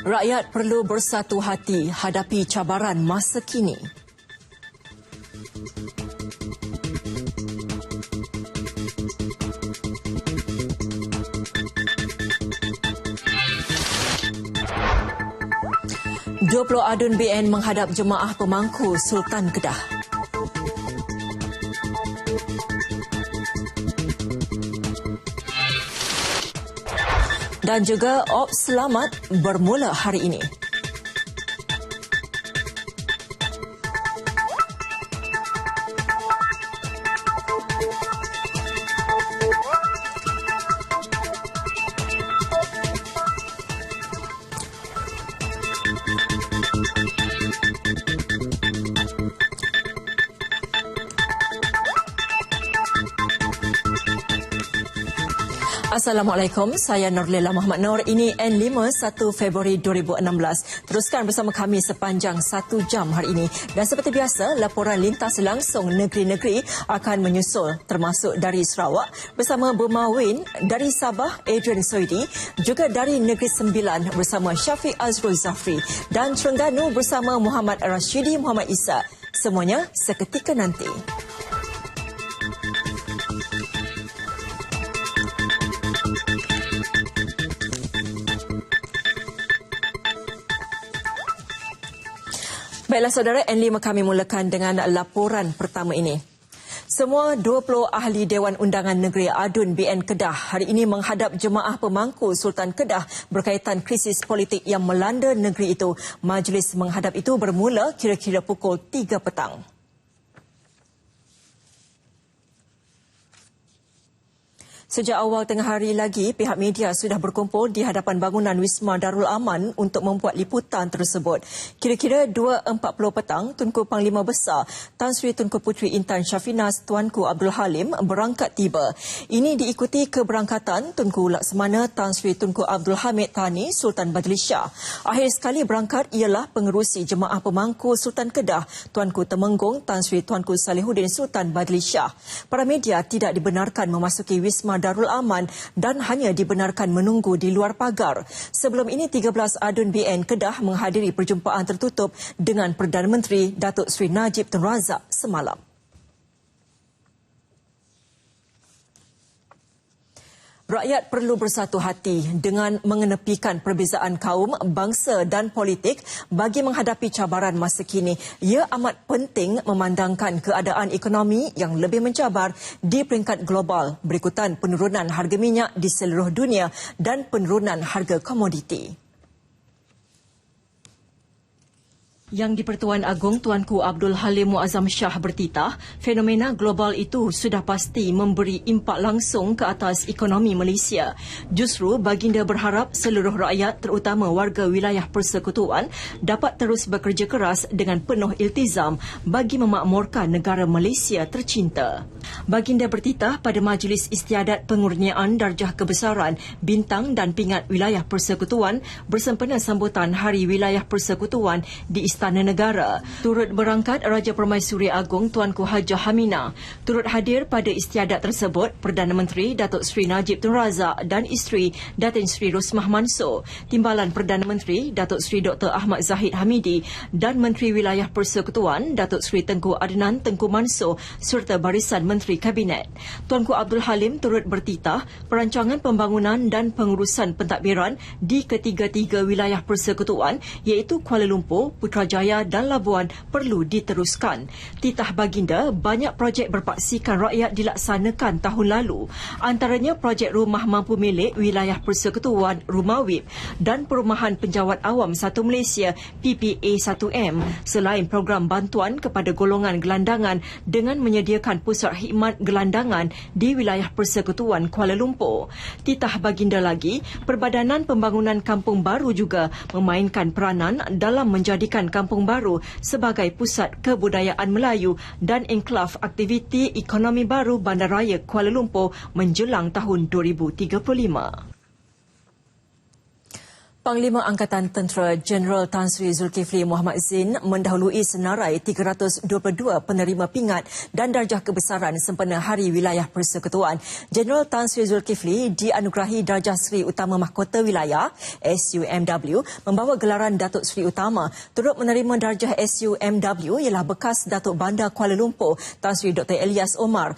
Rakyat perlu bersatu hati hadapi cabaran masa kini. Dua adun BN menghadap jemaah pemangku Sultan Kedah. Dan juga Ops Selamat bermula hari ini. Assalamualaikum, saya Nurlela Muhammad Nur. Ini N5 1 Februari 2016. Teruskan bersama kami sepanjang 1 jam hari ini. Dan seperti biasa, laporan lintas langsung negeri-negeri akan menyusul, termasuk dari Sarawak bersama Burma Win, dari Sabah Adrian Soidi, juga dari Negeri Sembilan bersama Syafiq Azrul Zafri dan Terengganu bersama Muhammad Rashidi Muhammad Isa. Semuanya seketika nanti. Baiklah saudara, N5 kami mulakan dengan laporan pertama ini. Semua 20 ahli Dewan Undangan Negeri Adun BN Kedah hari ini menghadap jemaah pemangku Sultan Kedah berkaitan krisis politik yang melanda negeri itu. Majlis menghadap itu bermula kira-kira pukul 3 petang. Sejak awal tengah hari lagi, pihak media sudah berkumpul di hadapan bangunan Wisma Darul Aman untuk membuat liputan tersebut. Kira-kira 2.40 petang, Tunku Panglima Besar Tan Sri Tunku Puteri Intan Syafinas Tuanku Abdul Halim berangkat tiba. Ini diikuti keberangkatan Tunku Laksamana Tan Sri Tunku Abdul Hamid Thani Sultan Badli Shah. Akhir sekali berangkat ialah pengerusi jemaah pemangku Sultan Kedah Tuanku Temenggung Tan Sri Tuanku Salihuddin Sultan Badli Shah. Para media tidak dibenarkan memasuki Wisma Darul Aman dan hanya dibenarkan menunggu di luar pagar. Sebelum ini 13 adun BN Kedah menghadiri perjumpaan tertutup dengan Perdana Menteri Datuk Seri Najib Tun Razak semalam. Rakyat perlu bersatu hati dengan mengenepikan perbezaan kaum, bangsa dan politik bagi menghadapi cabaran masa kini. Ia amat penting memandangkan keadaan ekonomi yang lebih mencabar di peringkat global berikutan penurunan harga minyak di seluruh dunia dan penurunan harga komoditi. Yang di-Pertuan Agong Tuanku Abdul Halim Muazzam Shah bertitah, fenomena global itu sudah pasti memberi impak langsung ke atas ekonomi Malaysia. Justru baginda berharap seluruh rakyat terutama warga wilayah persekutuan dapat terus bekerja keras dengan penuh iltizam bagi memakmurkan negara Malaysia tercinta. Baginda bertitah pada Majlis Istiadat Pengurniaan Darjah Kebesaran, Bintang dan Pingat Wilayah Persekutuan bersempena sambutan Hari Wilayah Persekutuan di Istana Negara. Turut berangkat Raja Permaisuri Agong Tuanku Hajah Hamina. Turut hadir pada istiadat tersebut Perdana Menteri Datuk Seri Najib Tun Razak dan isteri Datin Seri Rosmah Mansor, Timbalan Perdana Menteri Datuk Seri Dr. Ahmad Zahid Hamidi dan Menteri Wilayah Persekutuan Datuk Seri Tengku Adnan Tengku Mansor serta barisan Menteri Kabinet. Tuanku Abdul Halim turut bertitah perancangan pembangunan dan pengurusan pentadbiran di ketiga-tiga wilayah persekutuan iaitu Kuala Lumpur, Putrajaya dan Labuan perlu diteruskan. Titah baginda, banyak projek berpaksikan rakyat dilaksanakan tahun lalu. Antaranya projek rumah mampu milik wilayah persekutuan Rumah WIP dan perumahan penjawat awam 1 Malaysia PPA 1M selain program bantuan kepada golongan gelandangan dengan menyediakan pusat khidmat gelandangan di wilayah persekutuan Kuala Lumpur. Titah baginda lagi, Perbadanan Pembangunan Kampung Baru juga memainkan peranan dalam menjadikan Kampung Baru sebagai pusat kebudayaan Melayu dan enklav aktiviti ekonomi baru Bandaraya Kuala Lumpur menjelang tahun 2035. Panglima Angkatan Tentera Jeneral Tan Sri Zulkifli Mohammad Zin mendahului senarai 322 penerima pingat dan darjah kebesaran sempena Hari Wilayah Persekutuan. Jeneral Tan Sri Zulkifli dianugerahi darjah Sri Utama Mahkota Wilayah SUMW membawa gelaran Datuk Seri Utama. Turut menerima darjah SUMW ialah bekas Datuk Bandar Kuala Lumpur Tan Sri Dr. Elias Omar.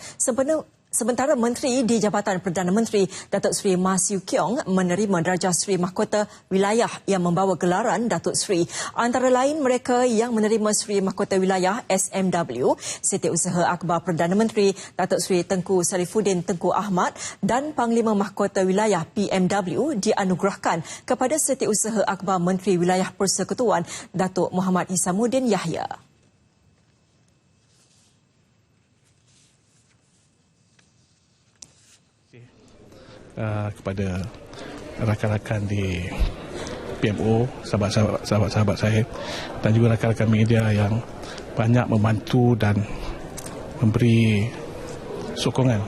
Sementara Menteri di Jabatan Perdana Menteri Datuk Seri Ma Siu Kiong menerima darjah Seri Mahkota Wilayah yang membawa gelaran Datuk Seri. Antara lain mereka yang menerima Seri Mahkota Wilayah SMW, Setiausaha Akhbar Perdana Menteri Datuk Seri Tengku Sarifuddin Tengku Ahmad dan Panglima Mahkota Wilayah PMW dianugerahkan kepada Setiausaha Akhbar Menteri Wilayah Persekutuan Datuk Muhammad Hisamuddin Yahya. Kepada rakan-rakan di PMO, sahabat-sahabat saya dan juga rakan-rakan media yang banyak membantu dan memberi sokongan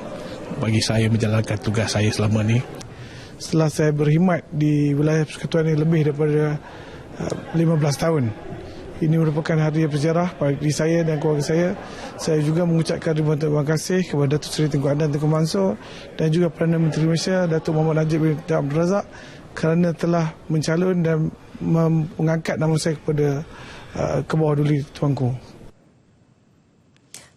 bagi saya menjalankan tugas saya selama ini. Setelah saya berkhidmat di wilayah persekutuan ini lebih daripada 15 tahun, ini merupakan hari bersejarah bagi saya dan keluarga saya. Saya juga mengucapkan ribuan terima kasih kepada Datuk Seri Tengku Adnan Tengku Mansur dan juga Perdana Menteri Malaysia Datuk Muhammad Najib bin Abdul Razak kerana telah mencalon dan mengangkat nama saya ke bawah duli Tuanku.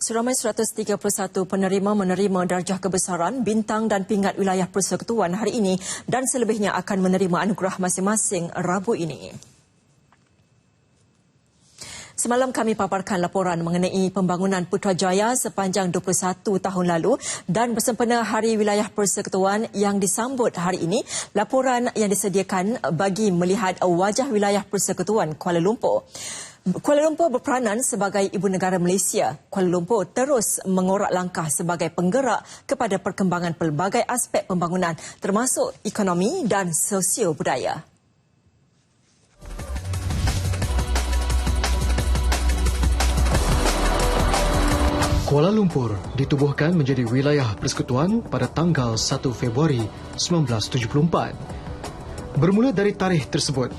Seramai 131 penerima menerima darjah kebesaran, bintang dan pingat wilayah persekutuan hari ini dan selebihnya akan menerima anugerah masing-masing Rabu ini. Semalam kami paparkan laporan mengenai pembangunan Putrajaya sepanjang 21 tahun lalu dan bersempena Hari Wilayah Persekutuan yang disambut hari ini, laporan yang disediakan bagi melihat wajah wilayah persekutuan Kuala Lumpur. Kuala Lumpur berperanan sebagai ibu negara Malaysia. Kuala Lumpur terus mengorak langkah sebagai penggerak kepada perkembangan pelbagai aspek pembangunan termasuk ekonomi dan sosio budaya. Kuala Lumpur ditubuhkan menjadi wilayah persekutuan pada tanggal 1 Februari 1974. Bermula dari tarikh tersebut,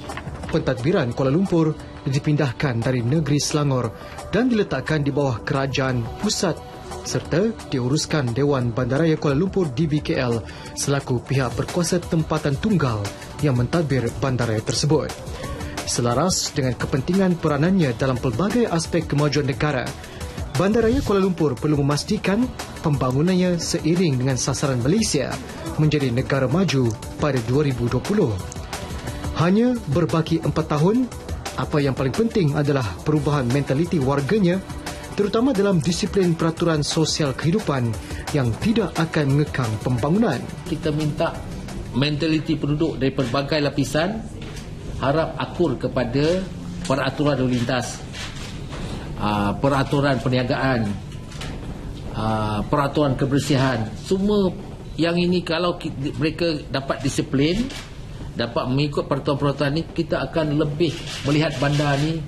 pentadbiran Kuala Lumpur dipindahkan dari negeri Selangor dan diletakkan di bawah kerajaan pusat serta diuruskan Dewan Bandaraya Kuala Lumpur DBKL selaku pihak berkuasa tempatan tunggal yang mentadbir bandaraya tersebut. Selaras dengan kepentingan peranannya dalam pelbagai aspek kemajuan negara, Bandaraya Kuala Lumpur perlu memastikan pembangunannya seiring dengan sasaran Malaysia menjadi negara maju pada 2020. Hanya berbaki 4 tahun, apa yang paling penting adalah perubahan mentaliti warganya, terutama dalam disiplin peraturan sosial kehidupan yang tidak akan mengekang pembangunan. Kita minta mentaliti penduduk dari pelbagai lapisan harap akur kepada peraturan lalu lintas, peraturan perniagaan, peraturan kebersihan. Semua yang ini kalau mereka dapat disiplin, dapat mengikut peraturan-peraturan ini, kita akan lebih melihat bandar ni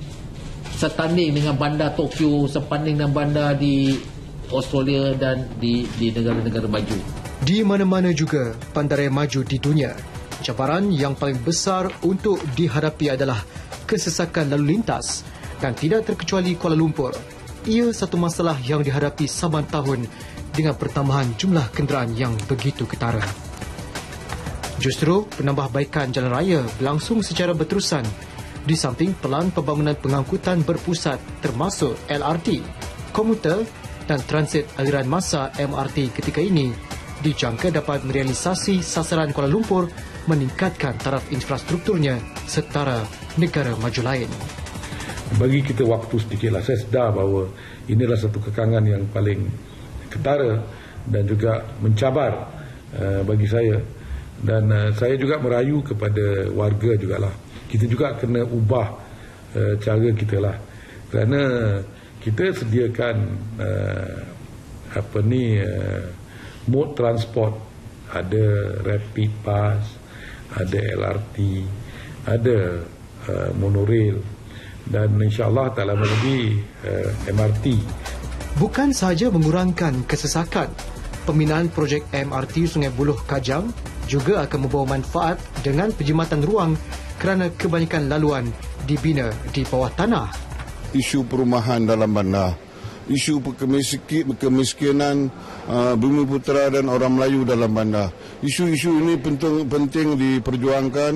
setanding dengan bandar Tokyo, sepanding dengan bandar di Australia dan di negara-negara maju. Di mana-mana juga bandaraya maju di dunia, cabaran yang paling besar untuk dihadapi adalah kesesakan lalu lintas. Dan tidak terkecuali Kuala Lumpur. Ia satu masalah yang dihadapi saban tahun dengan pertambahan jumlah kenderaan yang begitu ketara. Justru penambahbaikan jalan raya berlangsung secara berterusan di samping pelan pembangunan pengangkutan berpusat termasuk LRT, komuter dan transit aliran massa MRT ketika ini dijangka dapat merealisasi sasaran Kuala Lumpur meningkatkan taraf infrastrukturnya setara negara maju lain. Bagi kita waktu sedikitlah. Saya sedar bahawa inilah satu kekangan yang paling ketara dan juga mencabar bagi saya. Dan saya juga merayu kepada warga jugalah. Kita juga kena ubah cara kita lah. Kerana kita sediakan mode transport, ada rapid pass, ada LRT, ada monorail dan insya-Allah tak lama lagi MRT. Bukan sahaja mengurangkan kesesakan, pembinaan projek MRT Sungai Buloh Kajang juga akan membawa manfaat dengan penjimatan ruang kerana kebanyakan laluan dibina di bawah tanah. Isu perumahan dalam bandar, isu kemiskinan bumi putera dan orang Melayu dalam bandar. Isu-isu ini penting diperjuangkan,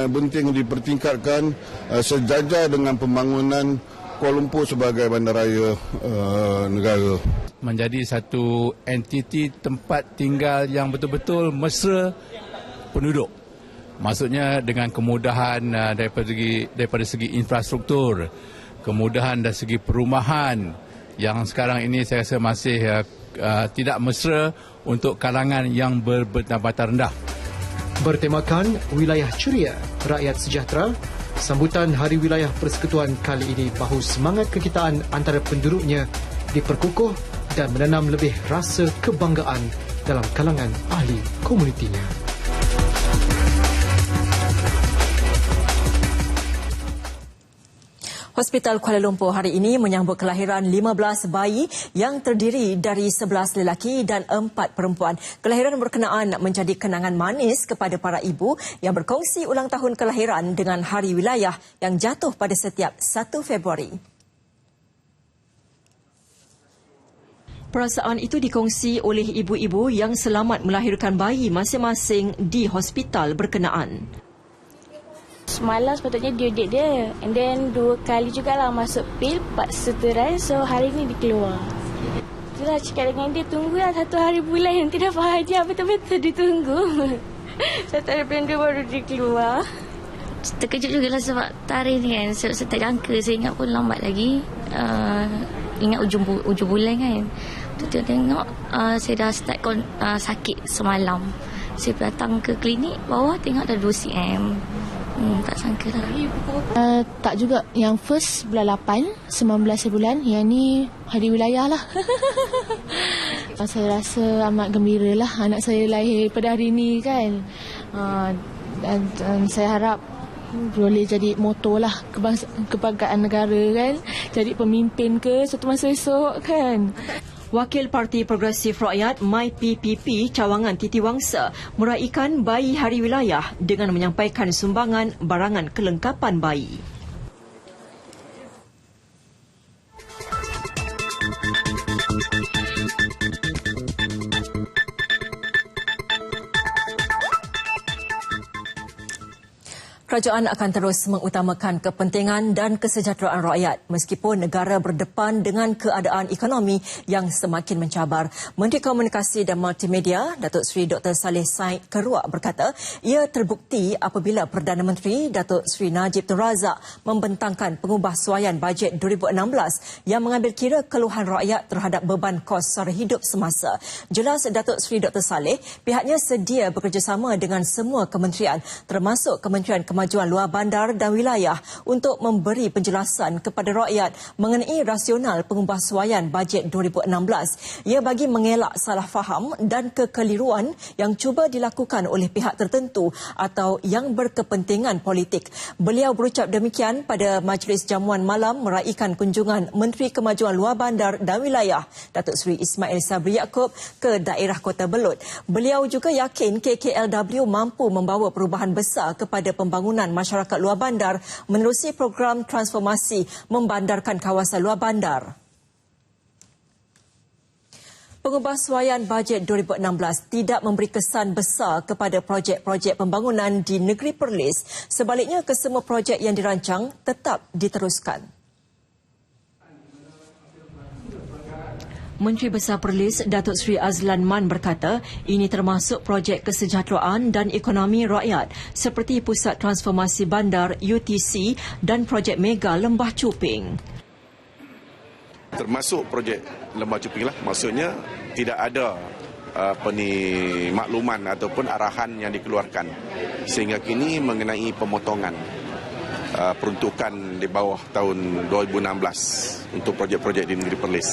penting dipertingkatkan sejajar dengan pembangunan Kuala Lumpur sebagai bandaraya negara. Menjadi satu entiti tempat tinggal yang betul-betul mesra penduduk. Maksudnya dengan kemudahan daripada segi infrastruktur, kemudahan dari segi perumahan yang sekarang ini saya rasa masih tidak mesra untuk kalangan yang berpendapatan rendah. Bertemakan Wilayah Ceria, Rakyat Sejahtera, sambutan Hari Wilayah Persekutuan kali ini bahu semangat kekitaan antara penduduknya diperkukuh dan menanam lebih rasa kebanggaan dalam kalangan ahli komunitinya. Hospital Kuala Lumpur hari ini menyambut kelahiran 15 bayi yang terdiri dari 11 lelaki dan 4 perempuan. Kelahiran berkenaan menjadi kenangan manis kepada para ibu yang berkongsi ulang tahun kelahiran dengan Hari Wilayah yang jatuh pada setiap 1 Februari. Perasaan itu dikongsi oleh ibu-ibu yang selamat melahirkan bayi masing-masing di hospital berkenaan. Semalam sepatutnya due date dia, and then 2 kali jugalah masuk pil, seterai, so hari ni dia keluar. Itulah cakap dengan dia, tunggulah 1 hari bulan yang tidak bahagia, betul-betul ditunggu. 1 hari bulan 2 baru dia keluar. Terkejut jugalah sebab tarikh ni kan, saya tak jangka, saya ingat pun lambat lagi. Ingat ujung bulan kan. Betul tengok, saya dah start sakit semalam. Saya datang ke klinik, bawah tengok dah 2 cm. Tak sangka lah. Tak juga. Yang first bulan 8, 19 bulan. Yang ni Hari Wilayah lah. Saya rasa amat gembira lah anak saya lahir pada hari ni kan. Dan saya harap boleh jadi motor lah kebanggaan negara kan. Jadi pemimpin ke suatu masa esok kan. Wakil Parti Progresif Rakyat MyPPP Cawangan Titi Wangsa meraikan Bayi Hari Wilayah dengan menyampaikan sumbangan barangan kelengkapan bayi. Kerajaan akan terus mengutamakan kepentingan dan kesejahteraan rakyat meskipun negara berdepan dengan keadaan ekonomi yang semakin mencabar. Menteri Komunikasi dan Multimedia, Datuk Seri Dr. Saleh Said Keruak berkata, ia terbukti apabila Perdana Menteri Datuk Seri Najib Tun Razak membentangkan pengubahsuaian bajet 2016 yang mengambil kira keluhan rakyat terhadap beban kos sara hidup semasa. Jelas Datuk Seri Dr. Saleh, pihaknya sedia bekerjasama dengan semua kementerian termasuk Kementerian Kemajuan Luar Bandar dan Wilayah untuk memberi penjelasan kepada rakyat mengenai rasional pengubahsuaian bajet 2016. Ia bagi mengelak salah faham dan kekeliruan yang cuba dilakukan oleh pihak tertentu atau yang berkepentingan politik. Beliau berucap demikian pada majlis jamuan malam meraikan kunjungan Menteri Kemajuan Luar Bandar dan Wilayah Datuk Seri Ismail Sabri Yaakob ke daerah Kota Belud. Beliau juga yakin KKLW mampu membawa perubahan besar kepada pembangunan masyarakat luar bandar menerusi program transformasi membandarkan kawasan luar bandar. Pengubahsuaian bajet 2016 tidak memberi kesan besar kepada projek-projek pembangunan di negeri Perlis. Sebaliknya, kesemua projek yang dirancang tetap diteruskan. Menteri Besar Perlis Datuk Seri Azlan Man berkata ini termasuk projek kesejahteraan dan ekonomi rakyat seperti Pusat Transformasi Bandar UTC dan projek mega Lembah Cuping. Termasuk projek Lembah Cuping lah, maksudnya tidak ada makluman ataupun arahan yang dikeluarkan sehingga kini mengenai pemotongan peruntukan di bawah tahun 2016 untuk projek-projek di negeri Perlis.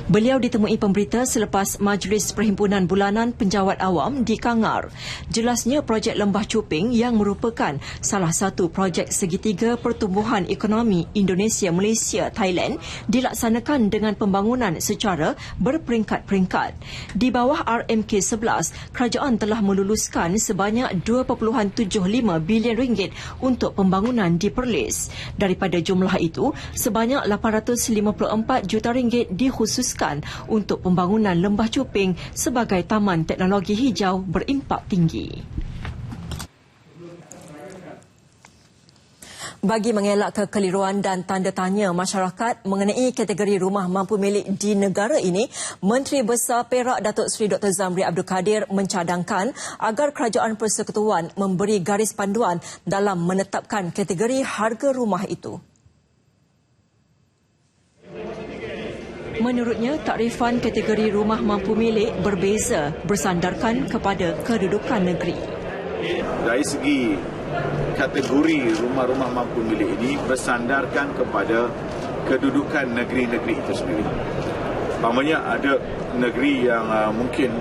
Beliau ditemui pemberita selepas Majlis Perhimpunan Bulanan Penjawat Awam di Kangar. Jelasnya projek Lembah Cuping yang merupakan salah satu projek segitiga pertumbuhan ekonomi Indonesia, Malaysia, Thailand dilaksanakan dengan pembangunan secara berperingkat-peringkat. Di bawah RMK11, kerajaan telah meluluskan sebanyak 2.75 bilion ringgit untuk pembangunan di Perlis. Daripada jumlah itu, sebanyak 854 juta ringgit dikhususkan untuk pembangunan Lembah Cuping sebagai taman teknologi hijau berimpak tinggi. Bagi mengelak kekeliruan dan tanda tanya masyarakat mengenai kategori rumah mampu milik di negara ini, Menteri Besar Perak Datuk Seri Dr. Zamri Abdul Kadir mencadangkan agar Kerajaan Persekutuan memberi garis panduan dalam menetapkan kategori harga rumah itu. Menurutnya, takrifan kategori rumah mampu milik berbeza bersandarkan kepada kedudukan negeri. Dari segi kategori rumah-rumah mampu milik ini bersandarkan kepada kedudukan negeri-negeri itu sendiri. Umpamanya ada negeri yang mungkin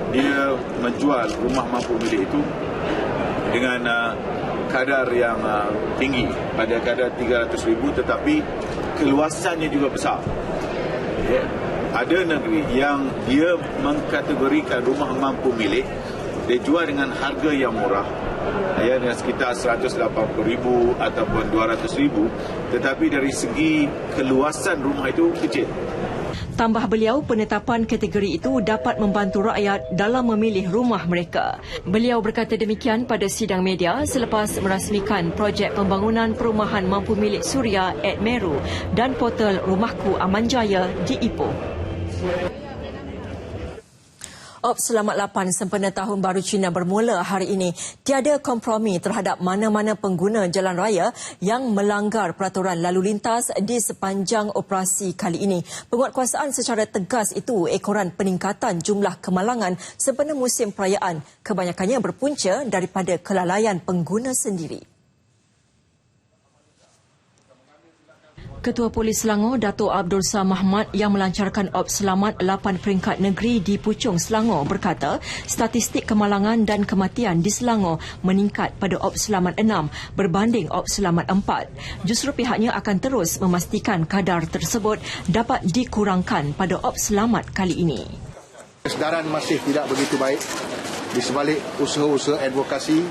dia menjual rumah mampu milik itu dengan kadar yang tinggi, pada kadar 300,000, tetapi keluasannya juga besar. Ada negeri yang dia mengkategorikan rumah mampu milik, dia jual dengan harga yang murah, dengan sekitar 180,000 ataupun 200,000, tetapi dari segi keluasan rumah itu kecil. Tambah beliau, penetapan kategori itu dapat membantu rakyat dalam memilih rumah mereka. Beliau berkata demikian pada sidang media selepas merasmikan projek pembangunan perumahan mampu milik Suria at Meru dan portal Rumahku Aman Jaya di Ipoh. Ops Selamat 8 sempena Tahun Baru Cina bermula hari ini. Tiada kompromi terhadap mana-mana pengguna jalan raya yang melanggar peraturan lalu lintas di sepanjang operasi kali ini. Penguatkuasaan secara tegas itu ekoran peningkatan jumlah kemalangan sempena musim perayaan. Kebanyakannya berpunca daripada kelalaian pengguna sendiri. Ketua Polis Selangor, Dato' Abdul Samad Ahmad yang melancarkan Ops Selamat 8 peringkat negeri di Puchong, Selangor berkata statistik kemalangan dan kematian di Selangor meningkat pada Ops Selamat 6 berbanding Ops Selamat 4. Justru pihaknya akan terus memastikan kadar tersebut dapat dikurangkan pada Ops Selamat kali ini. Kesedaran masih tidak begitu baik di sebalik usaha-usaha advokasi.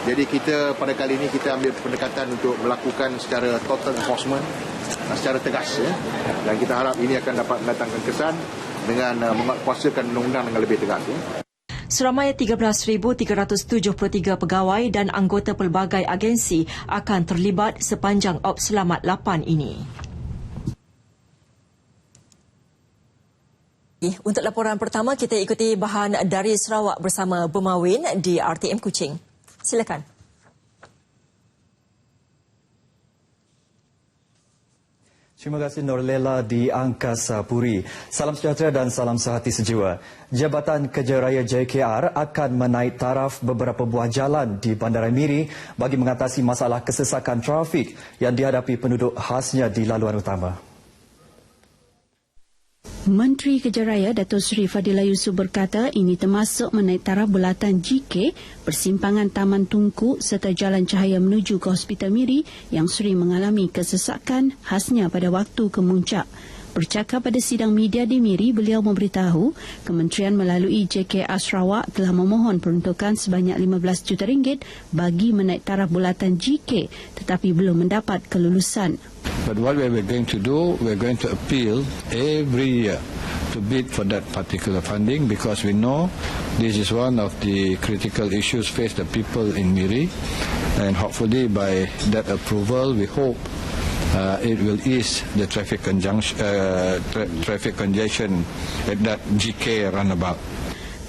Jadi kita pada kali ini kita ambil pendekatan untuk melakukan secara total enforcement secara tegas, dan kita harap ini akan dapat mendatangkan kesan dengan menguatkuasakan undang-undang dengan lebih tegas. Seramai 13,373 pegawai dan anggota pelbagai agensi akan terlibat sepanjang Ops Selamat 8 ini. Untuk laporan pertama, kita ikuti bahan dari Sarawak bersama Bermawin di RTM Kuching. Silakan. Terima kasih Norlela di Angkasa Puri. Salam sejahtera dan salam sehati sejiwa. Jabatan Kerja Raya JKR akan menaik taraf beberapa buah jalan di Bandaraya Miri bagi mengatasi masalah kesesakan trafik yang dihadapi penduduk khasnya di laluan utama. Menteri Kerja Raya Datuk Seri Fadilah Yusof berkata ini termasuk menaik taraf bulatan GK, persimpangan Taman Tunku serta Jalan Cahaya menuju ke Hospital Miri yang sering mengalami kesesakan khasnya pada waktu kemuncak. Bercakap pada sidang media di Miri, beliau memberitahu kementerian melalui JKR Sarawak telah memohon peruntukan sebanyak 15 juta ringgit bagi menaik taraf bulatan GK tetapi belum mendapat kelulusan. But what we are going to do, we are going to appeal every year to bid for that particular funding because we know this is one of the critical issues faced the people in Miri, and hopefully by that approval we hope it will ease the traffic congestion at that GK runabout.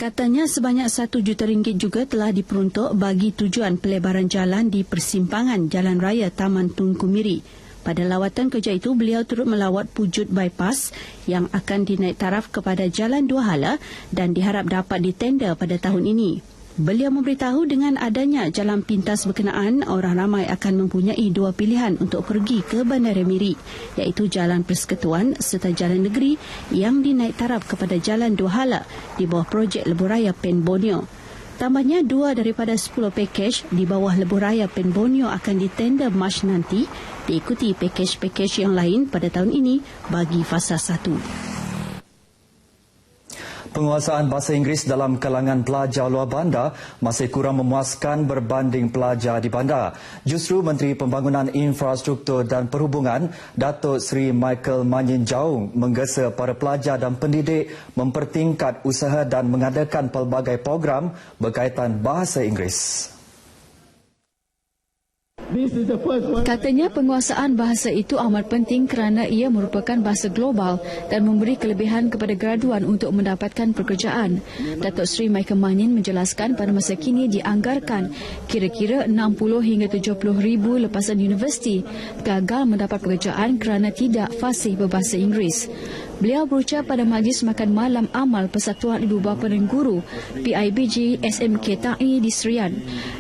Katanya sebanyak 1 juta ringgit juga telah diperuntuk bagi tujuan pelebaran jalan di persimpangan Jalan Raya Taman Tunku Miri. Pada lawatan kerja itu, beliau turut melawat Pujut Bypass yang akan dinaik taraf kepada Jalan Dua Hala dan diharap dapat ditender pada tahun ini. Beliau memberitahu dengan adanya jalan pintas berkenaan, orang ramai akan mempunyai dua pilihan untuk pergi ke Bandar Miri, iaitu Jalan Persekutuan serta Jalan Negeri yang dinaik taraf kepada Jalan Dua Hala di bawah projek Lebuhraya Pen Borneo. Tambahnya, 2 daripada 10 pakej di bawah Lebuhraya Pen Borneo akan ditender Mac nanti, diikuti pakej-pakej yang lain pada tahun ini bagi fasa 1. Penguasaan bahasa Inggeris dalam kalangan pelajar luar bandar masih kurang memuaskan berbanding pelajar di bandar. Justru Menteri Pembangunan Infrastruktur dan Perhubungan, Datuk Seri Michael Manyin Jaung menggesa para pelajar dan pendidik mempertingkat usaha dan mengadakan pelbagai program berkaitan bahasa Inggeris. Katanya penguasaan bahasa itu amat penting kerana ia merupakan bahasa global dan memberi kelebihan kepada graduan untuk mendapatkan pekerjaan. Datuk Seri Michael Manyin menjelaskan pada masa kini dianggarkan kira-kira 60 hingga 70 ribu lepasan universiti gagal mendapat pekerjaan kerana tidak fasih berbahasa Inggeris. Beliau berucap pada majlis makan malam amal Persatuan Ibu Bapa dan Guru PIBG SMK TAI di Serian.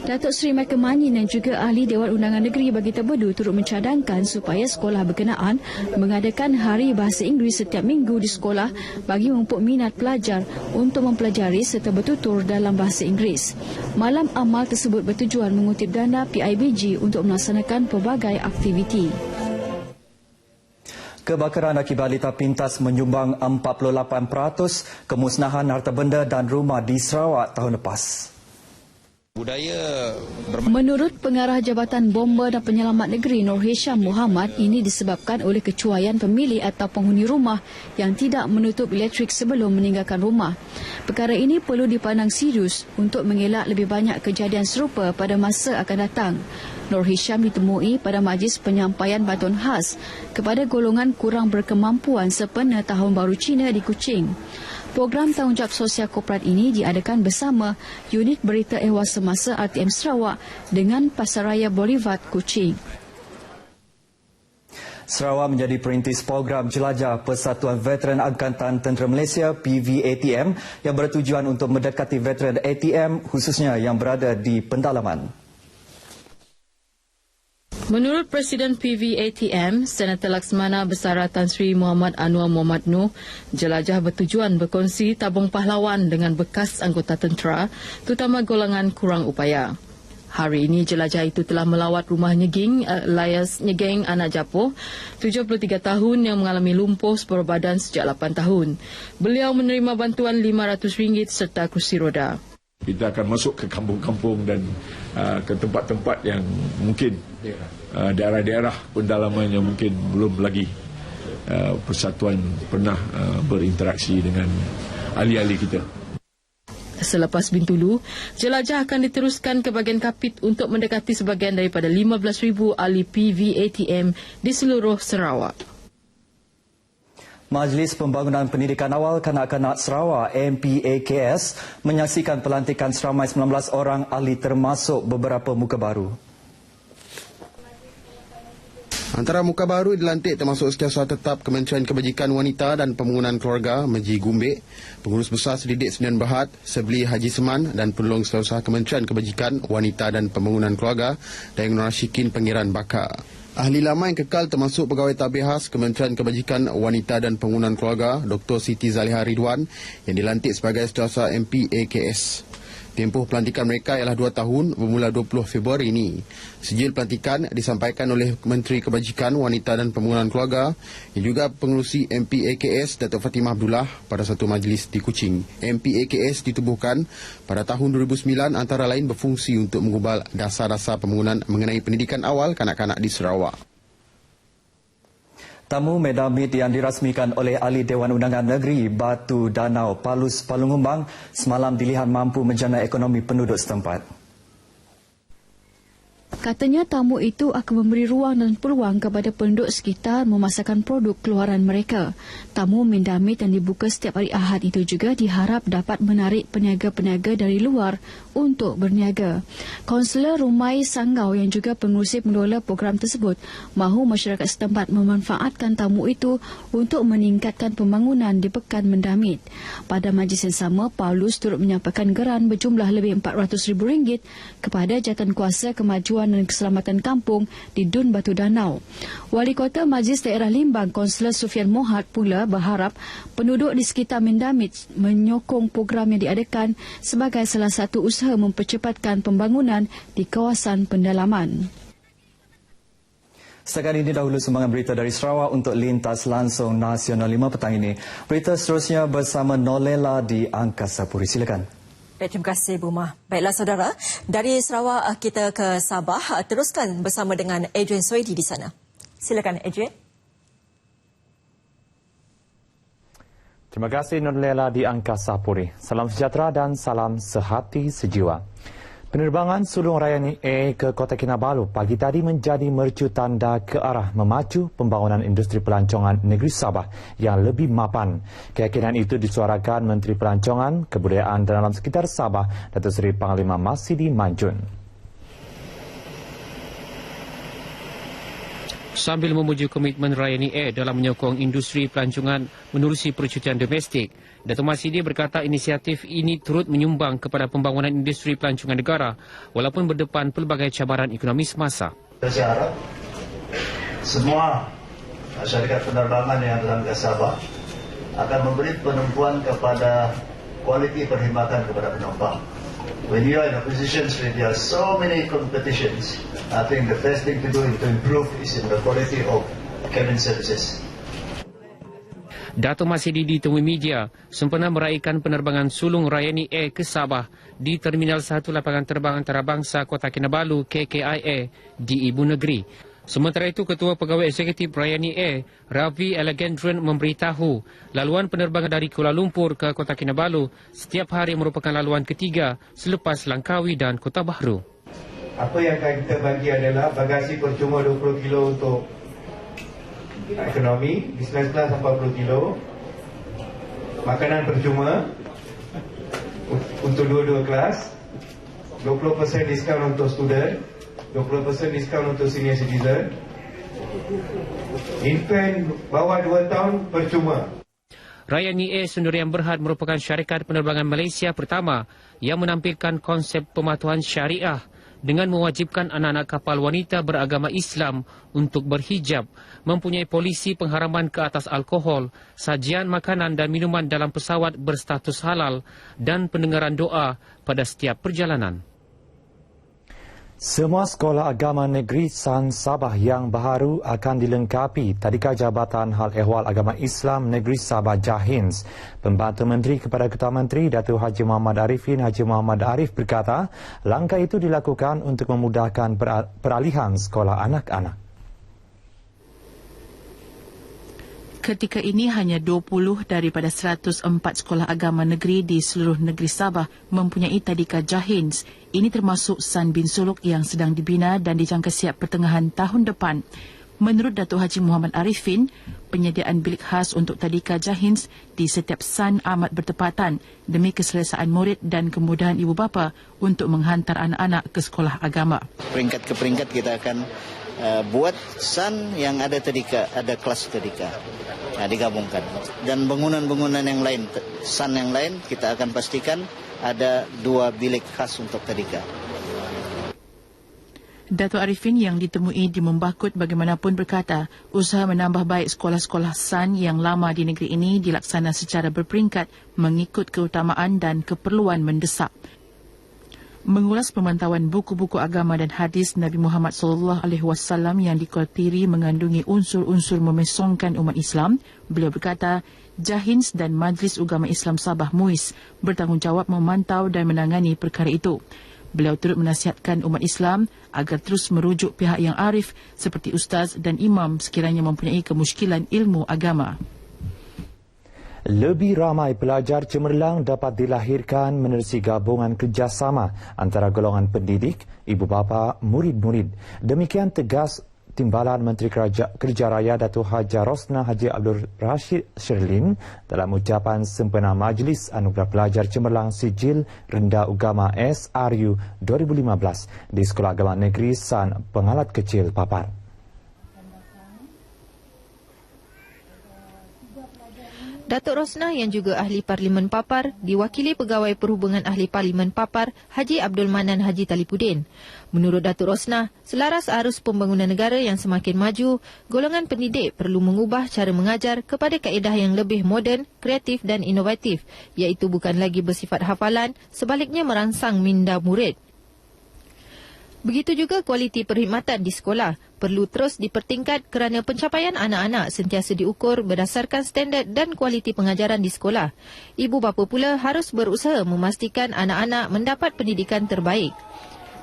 Datuk Seri Michael Manyin dan juga Ahli Dewan Undangan Negeri bagi Tebedu turut mencadangkan supaya sekolah berkenaan mengadakan Hari Bahasa Inggeris setiap minggu di sekolah bagi memupuk minat pelajar untuk mempelajari serta bertutur dalam bahasa Inggeris. Malam amal tersebut bertujuan mengutip dana PIBG untuk melaksanakan pelbagai aktiviti. Kebakaran akibat lita pintas menyumbang 48% kemusnahan harta benda dan rumah di Sarawak tahun lepas. Menurut Pengarah Jabatan Bomba dan Penyelamat Negeri Nur Hisham Muhammad, ini disebabkan oleh kecuaian pemilik atau penghuni rumah yang tidak menutup elektrik sebelum meninggalkan rumah. Perkara ini perlu dipandang serius untuk mengelak lebih banyak kejadian serupa pada masa akan datang. Nur Hisham ditemui pada majlis penyampaian bantuan khas kepada golongan kurang berkemampuan sempena Tahun Baru Cina di Kuching. Program tanggungjawab sosial korporat ini diadakan bersama Unit Berita Ehwal Semasa RTM Sarawak dengan Pasaraya Boulevard Kuching. Sarawak menjadi perintis program jelajah Persatuan Veteran Angkatan Tentera Malaysia PVATM yang bertujuan untuk mendekati veteran ATM khususnya yang berada di pendalaman. Menurut Presiden PVATM, Senator Laksmana Besara Tan Sri Muhammad Anwar Muhammad Noor, jelajah bertujuan berkongsi tabung pahlawan dengan bekas anggota tentera, terutama golongan kurang upaya. Hari ini jelajah itu telah melawat rumah Nyeging, Elias Nyeging anak Japoh, 73 tahun yang mengalami lumpuh separuh badan sejak 8 tahun. Beliau menerima bantuan RM500 serta kursi roda. Kita akan masuk ke kampung-kampung dan ke tempat-tempat yang mungkin daerah-daerah pendalaman yang mungkin belum lagi persatuan pernah berinteraksi dengan ahli-ahli kita. Selepas Bintulu, jelajah akan diteruskan ke bahagian Kapit untuk mendekati sebahagian daripada 15,000 ahli PVATM di seluruh Sarawak. Majlis Pembangunan Pendidikan Awal Kanak-Kanak Sarawak MPAKS menyaksikan pelantikan seramai 19 orang ahli termasuk beberapa muka baru. Antara muka baru dilantik termasuk Setiausaha Tetap Kementerian Kebajikan Wanita dan Pembangunan Keluarga Meji Gumbek, Pengurus Besar Sedidik Sdn Berhad Sebli Haji Seman dan Penolong Setiausaha Kementerian Kebajikan Wanita dan Pembangunan Keluarga Daeng Nur Rashikin Pangeran Bakar. Ahli lama yang kekal termasuk Pegawai Tabir Khas Kementerian Kebajikan Wanita dan Pembangunan Keluarga Dr. Siti Zaliha Ridwan yang dilantik sebagai Setiausaha MPAKS. Tempoh pelantikan mereka ialah 2 tahun bermula 20 Februari ini. Sijil pelantikan disampaikan oleh Menteri Kebajikan Wanita dan Pembangunan Keluarga yang juga pengerusi MPAKS Datuk Fatimah Abdullah pada satu majlis di Kuching. MPAKS ditubuhkan pada tahun 2009 antara lain berfungsi untuk mengubal dasar-dasar pembangunan mengenai pendidikan awal kanak-kanak di Sarawak. Tamu Medamit yang dirasmikan oleh Ahli Dewan Undangan Negeri Batu Danau Palus Palungumbang semalam dilihat mampu menjana ekonomi penduduk setempat. Katanya tamu itu akan memberi ruang dan peluang kepada penduduk sekitar memasarkan produk keluaran mereka. Tamu Mendamit yang dibuka setiap hari Ahad itu juga diharap dapat menarik peniaga-peniaga dari luar untuk berniaga. Kaunselor Rumai Sanggau yang juga pengurusi mengelola program tersebut mahu masyarakat setempat memanfaatkan tamu itu untuk meningkatkan pembangunan di Pekan Mendamit. Pada majlis yang sama, Paulus turut menyampaikan geran berjumlah lebih RM400,000 kepada Jawatankuasa Kemajuan dan Keselamatan Kampung di Dun Batu Danau. Wali Kota Majlis Daerah Limbang, Kaunselor Sufian Mohad pula berharap penduduk di sekitar Mendamit menyokong program yang diadakan sebagai salah satu usaha mempercepatkan pembangunan di kawasan pendalaman. Setakat ini dahulu sumbangan berita dari Sarawak untuk Lintas Langsung Nasional 5 petang ini. Berita seterusnya bersama Nolela di Angkasa Puri. Silakan. Baik, terima kasih Buma. Baiklah saudara, dari Sarawak kita ke Sabah, teruskan bersama dengan Adrian Soedi di sana. Silakan Adrian. Terima kasih Nurlela di Angkasa Puri. Salam sejahtera dan salam sehati sejiwa. Penerbangan sulung Rayani Air ke Kota Kinabalu pagi tadi menjadi mercu tanda ke arah memacu pembangunan industri pelancongan negeri Sabah yang lebih mapan. Keyakinan itu disuarakan Menteri Pelancongan, Kebudayaan dan Alam Sekitar Sabah, Datuk Seri Panglima Masidi Manjun. Sambil memuji komitmen Rayani Air dalam menyokong industri pelancongan menerusi percutian domestik, Datuk Masidi berkata inisiatif ini turut menyumbang kepada pembangunan industri pelancongan negara walaupun berdepan pelbagai cabaran ekonomi semasa. Saya harap semua syarikat penerbangan yang dalam Sabah akan memberi penumpuan kepada kualiti perkhidmatan kepada penumpang. When you are in a position where there are so many competitions, I think the best thing to do to improve is in the quality of cabin services. Datuk Masidi ditemui media sempena meraihkan penerbangan sulung Rayani Air ke Sabah di Terminal 1 Lapangan Terbang Antarabangsa Kota Kinabalu KKIA di Ibu Negeri. Sementara itu, Ketua Pegawai Eksekutif Rayani Air, Ravi Alexandran memberitahu laluan penerbangan dari Kuala Lumpur ke Kota Kinabalu setiap hari merupakan laluan ketiga selepas Langkawi dan Kota Bahru. Apa yang akan kita bagi adalah bagasi percuma 20 kilo untuk ekonomi, business class 40 kilo, makanan percuma untuk dua-dua kelas, 20% diskaun untuk student, 20% diskaun untuk senior citizen. Infant bawah 2 tahun percuma. Rayani Air Sendirian Berhad merupakan syarikat penerbangan Malaysia pertama yang menampilkan konsep pematuhan syariah dengan mewajibkan anak-anak kapal wanita beragama Islam untuk berhijab, mempunyai polisi pengharaman ke atas alkohol, sajian makanan dan minuman dalam pesawat berstatus halal dan pendengaran doa pada setiap perjalanan. Semua sekolah agama negeri San Sabah yang baharu akan dilengkapi Tadika Jabatan Hal Ehwal Agama Islam Negeri Sabah JAHINS. Pembantu Menteri kepada Ketua Menteri Datuk Haji Muhammad Arifin Haji Muhammad Arif berkata, langkah itu dilakukan untuk memudahkan peralihan sekolah anak-anak. Ketika ini hanya 20 daripada 104 sekolah agama negeri di seluruh negeri Sabah mempunyai Tadika JAHINS. Ini termasuk San bin Suluk yang sedang dibina dan dijangka siap pertengahan tahun depan. Menurut Datuk Haji Muhammad Arifin, penyediaan bilik khas untuk Tadika JAHINS di setiap San amat bertepatan demi keselesaan murid dan kemudahan ibu bapa untuk menghantar anak-anak ke sekolah agama. Peringkat ke peringkat kita akan buat San yang ada Tadika, ada kelas Tadika. Digabungkan. Dan bangunan-bangunan yang lain, San yang lain, kita akan pastikan ada 2 bilik khas untuk Tadika. Datuk Arifin yang ditemui di Membakut bagaimanapun berkata, usaha menambah baik sekolah-sekolah San yang lama di negeri ini dilaksana secara berperingkat mengikut keutamaan dan keperluan mendesak. Mengulas pemantauan buku-buku agama dan hadis Nabi Muhammad SAW yang dikhawatir mengandungi unsur-unsur memesongkan umat Islam, beliau berkata, JAHINS dan Majlis Ugama Islam Sabah MUIS bertanggungjawab memantau dan menangani perkara itu. Beliau turut menasihatkan umat Islam agar terus merujuk pihak yang arif seperti ustaz dan imam sekiranya mempunyai kemusykilan ilmu agama. Lebih ramai pelajar cemerlang dapat dilahirkan menerusi gabungan kerjasama antara golongan pendidik, ibu bapa, murid-murid. Demikian tegas Timbalan Menteri Kerja Raya Datuk Haja Rosnah Haji Abdul Rashid Sherlin dalam ucapan sempena Majlis Anugerah Pelajar Cemerlang Sijil Rendah Ugama SRU 2015 di Sekolah Agama Negeri San Pengalat Kecil Papar. Datuk Rosnah yang juga Ahli Parlimen Papar diwakili Pegawai Perhubungan Ahli Parlimen Papar Haji Abdul Manan Haji Talipudin. Menurut Datuk Rosnah, selaras arus pembangunan negara yang semakin maju, golongan pendidik perlu mengubah cara mengajar kepada kaedah yang lebih moden, kreatif dan inovatif, iaitu bukan lagi bersifat hafalan, sebaliknya merangsang minda murid. Begitu juga kualiti perkhidmatan di sekolah perlu terus dipertingkat kerana pencapaian anak-anak sentiasa diukur berdasarkan standard dan kualiti pengajaran di sekolah. Ibu bapa pula harus berusaha memastikan anak-anak mendapat pendidikan terbaik.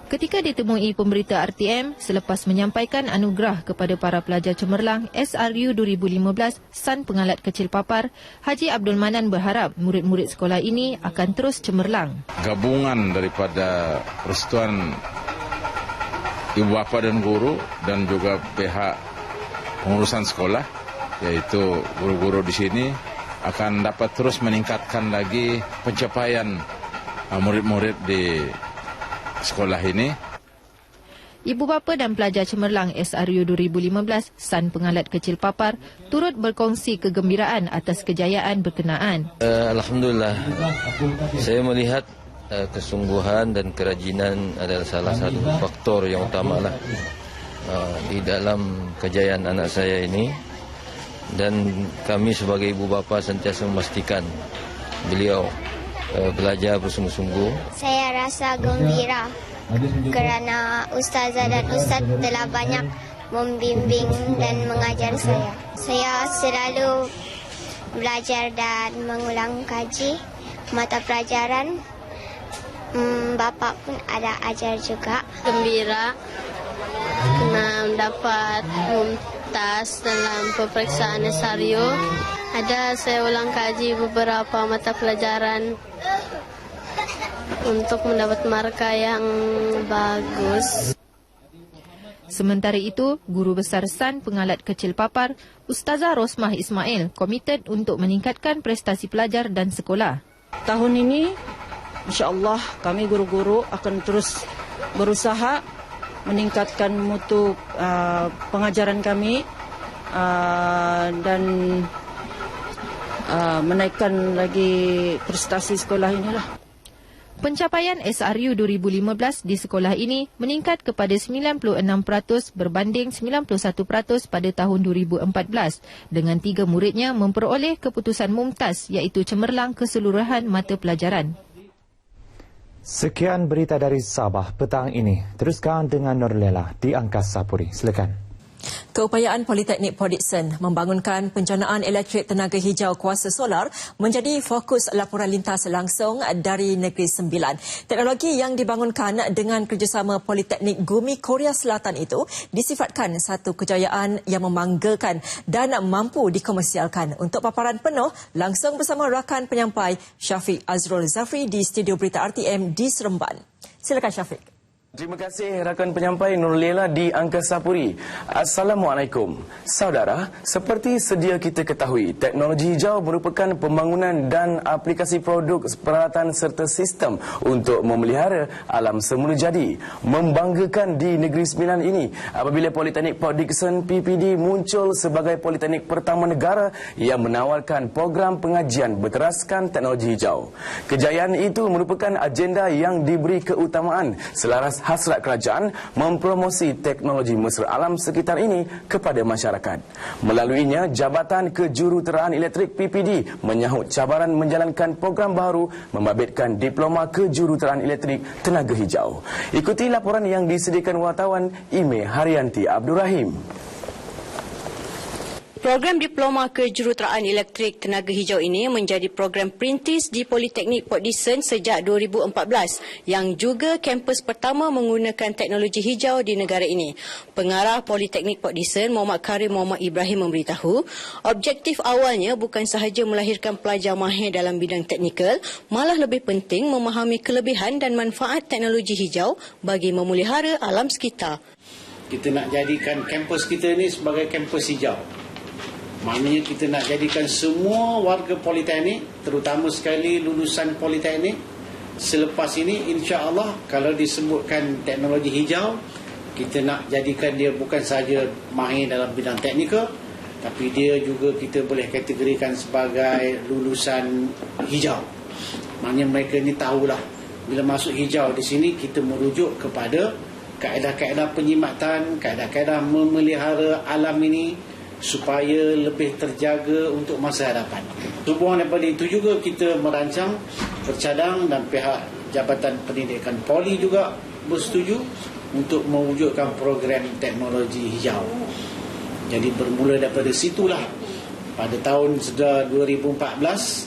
Ketika ditemui pemberita RTM selepas menyampaikan anugerah kepada para pelajar cemerlang SRU 2015 San Pengalat Kecil Papar, Haji Abdul Manan berharap murid-murid sekolah ini akan terus cemerlang. Gabungan daripada persatuan ibu bapa dan guru dan juga pihak pengurusan sekolah, yaitu guru-guru di sini, akan dapat terus meningkatkan lagi pencapaian murid-murid di sekolah ini. Ibu bapa dan pelajar cemerlang SRU 2015 San Pengalat Kecil Papar turut berkongsi kegembiraan atas kejayaan berkenaan. Alhamdulillah, saya melihat kesungguhan dan kerajinan adalah salah satu faktor yang utamalah di dalam kejayaan anak saya ini, dan kami sebagai ibu bapa sentiasa memastikan beliau belajar bersungguh-sungguh. Saya rasa gembira kerana ustazah dan ustaz telah banyak membimbing dan mengajar saya. Saya selalu belajar dan mengulang kaji mata pelajaran. Bapa pun ada ajar juga. Gembira kerana dapat mumtaz dalam peperiksaan SRU. Ada saya ulang kaji beberapa mata pelajaran untuk mendapat markah yang bagus. Sementara itu, Guru Besar San Pengalat Kecil Papar, Ustazah Rosmah Ismail, komited untuk meningkatkan prestasi pelajar dan sekolah. Tahun ini, insya-Allah kami guru-guru akan terus berusaha meningkatkan mutu pengajaran kami dan menaikkan lagi prestasi sekolah inilah. Pencapaian SRU 2015 di sekolah ini meningkat kepada 96% berbanding 91% pada tahun 2014 dengan 3 muridnya memperoleh keputusan mumtaz iaitu cemerlang keseluruhan mata pelajaran. Sekian berita dari Sabah petang ini. Teruskan dengan Norlela di Angkasa Puri. Silakan. Keupayaan Politeknik Port Dickson membangunkan penjanaan elektrik tenaga hijau kuasa solar menjadi fokus laporan lintas langsung dari Negeri Sembilan. Teknologi yang dibangunkan dengan kerjasama Politeknik Gumi Korea Selatan itu disifatkan satu kejayaan yang membanggakan dan mampu dikomersialkan. Untuk paparan penuh, langsung bersama rakan penyampai Syafiq Azrul Zafri di studio berita RTM di Seremban. Silakan Syafiq. Terima kasih rakan penyampai Nurlela di Angkasa Puri. Assalamualaikum. Saudara, seperti sedia kita ketahui, teknologi hijau merupakan pembangunan dan aplikasi produk peralatan serta sistem untuk memelihara alam semula jadi. Membanggakan di Negeri Sembilan ini apabila Politeknik Port Dickson PPD muncul sebagai politeknik pertama negara yang menawarkan program pengajian berteraskan teknologi hijau. Kejayaan itu merupakan agenda yang diberi keutamaan selaras hasrat kerajaan mempromosi teknologi mesra alam sekitar ini kepada masyarakat. Melaluinya, Jabatan Kejuruteraan Elektrik PPD menyahut cabaran menjalankan program baru membabitkan Diploma Kejuruteraan Elektrik Tenaga Hijau. Ikuti laporan yang disediakan wartawan Ime Haryanti Abdul Rahim. Program Diploma Kejuruteraan Elektrik Tenaga Hijau ini menjadi program perintis di Politeknik Port Dickson sejak 2014 yang juga kampus pertama menggunakan teknologi hijau di negara ini. Pengarah Politeknik Port Dickson, Muhammad Karim Muhammad Ibrahim memberitahu, objektif awalnya bukan sahaja melahirkan pelajar mahir dalam bidang teknikal, malah lebih penting memahami kelebihan dan manfaat teknologi hijau bagi memelihara alam sekitar. Kita nak jadikan kampus kita ini sebagai kampus hijau. Maknanya kita nak jadikan semua warga Politeknik, terutama sekali lulusan Politeknik, selepas ini insya-Allah kalau disebutkan teknologi hijau, kita nak jadikan dia bukan sahaja mahir dalam bidang teknikal, tapi dia juga kita boleh kategorikan sebagai lulusan hijau. Maknanya mereka ni tahulah bila masuk hijau di sini kita merujuk kepada kaedah-kaedah penyimatan, kaedah-kaedah memelihara alam ini supaya lebih terjaga untuk masa hadapan. Hubungan daripada itu juga kita merancang, bercadang dan pihak Jabatan Pendidikan Poli juga bersetuju untuk mewujudkan program teknologi hijau. Jadi bermula daripada situlah pada tahun 2014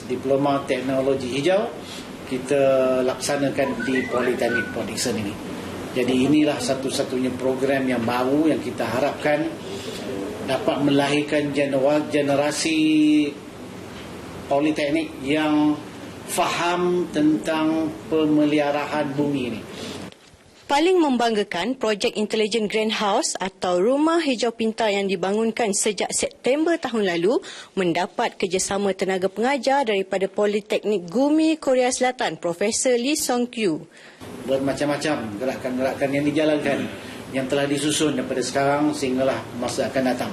Diploma Teknologi Hijau kita laksanakan di Politeknik Port Dickson ini. Jadi inilah satu-satunya program yang baru yang kita harapkan dapat melahirkan generasi politeknik yang faham tentang pemeliharaan bumi ini. Paling membanggakan, projek Intelligent Greenhouse atau Rumah Hijau Pintar yang dibangunkan sejak September tahun lalu mendapat kerjasama tenaga pengajar daripada Politeknik Gumi Korea Selatan, Profesor Lee Song-kyu. Bermacam-macam gerakan-gerakan yang dijalankan yang telah disusun daripada sekarang sehinggalah masa akan datang.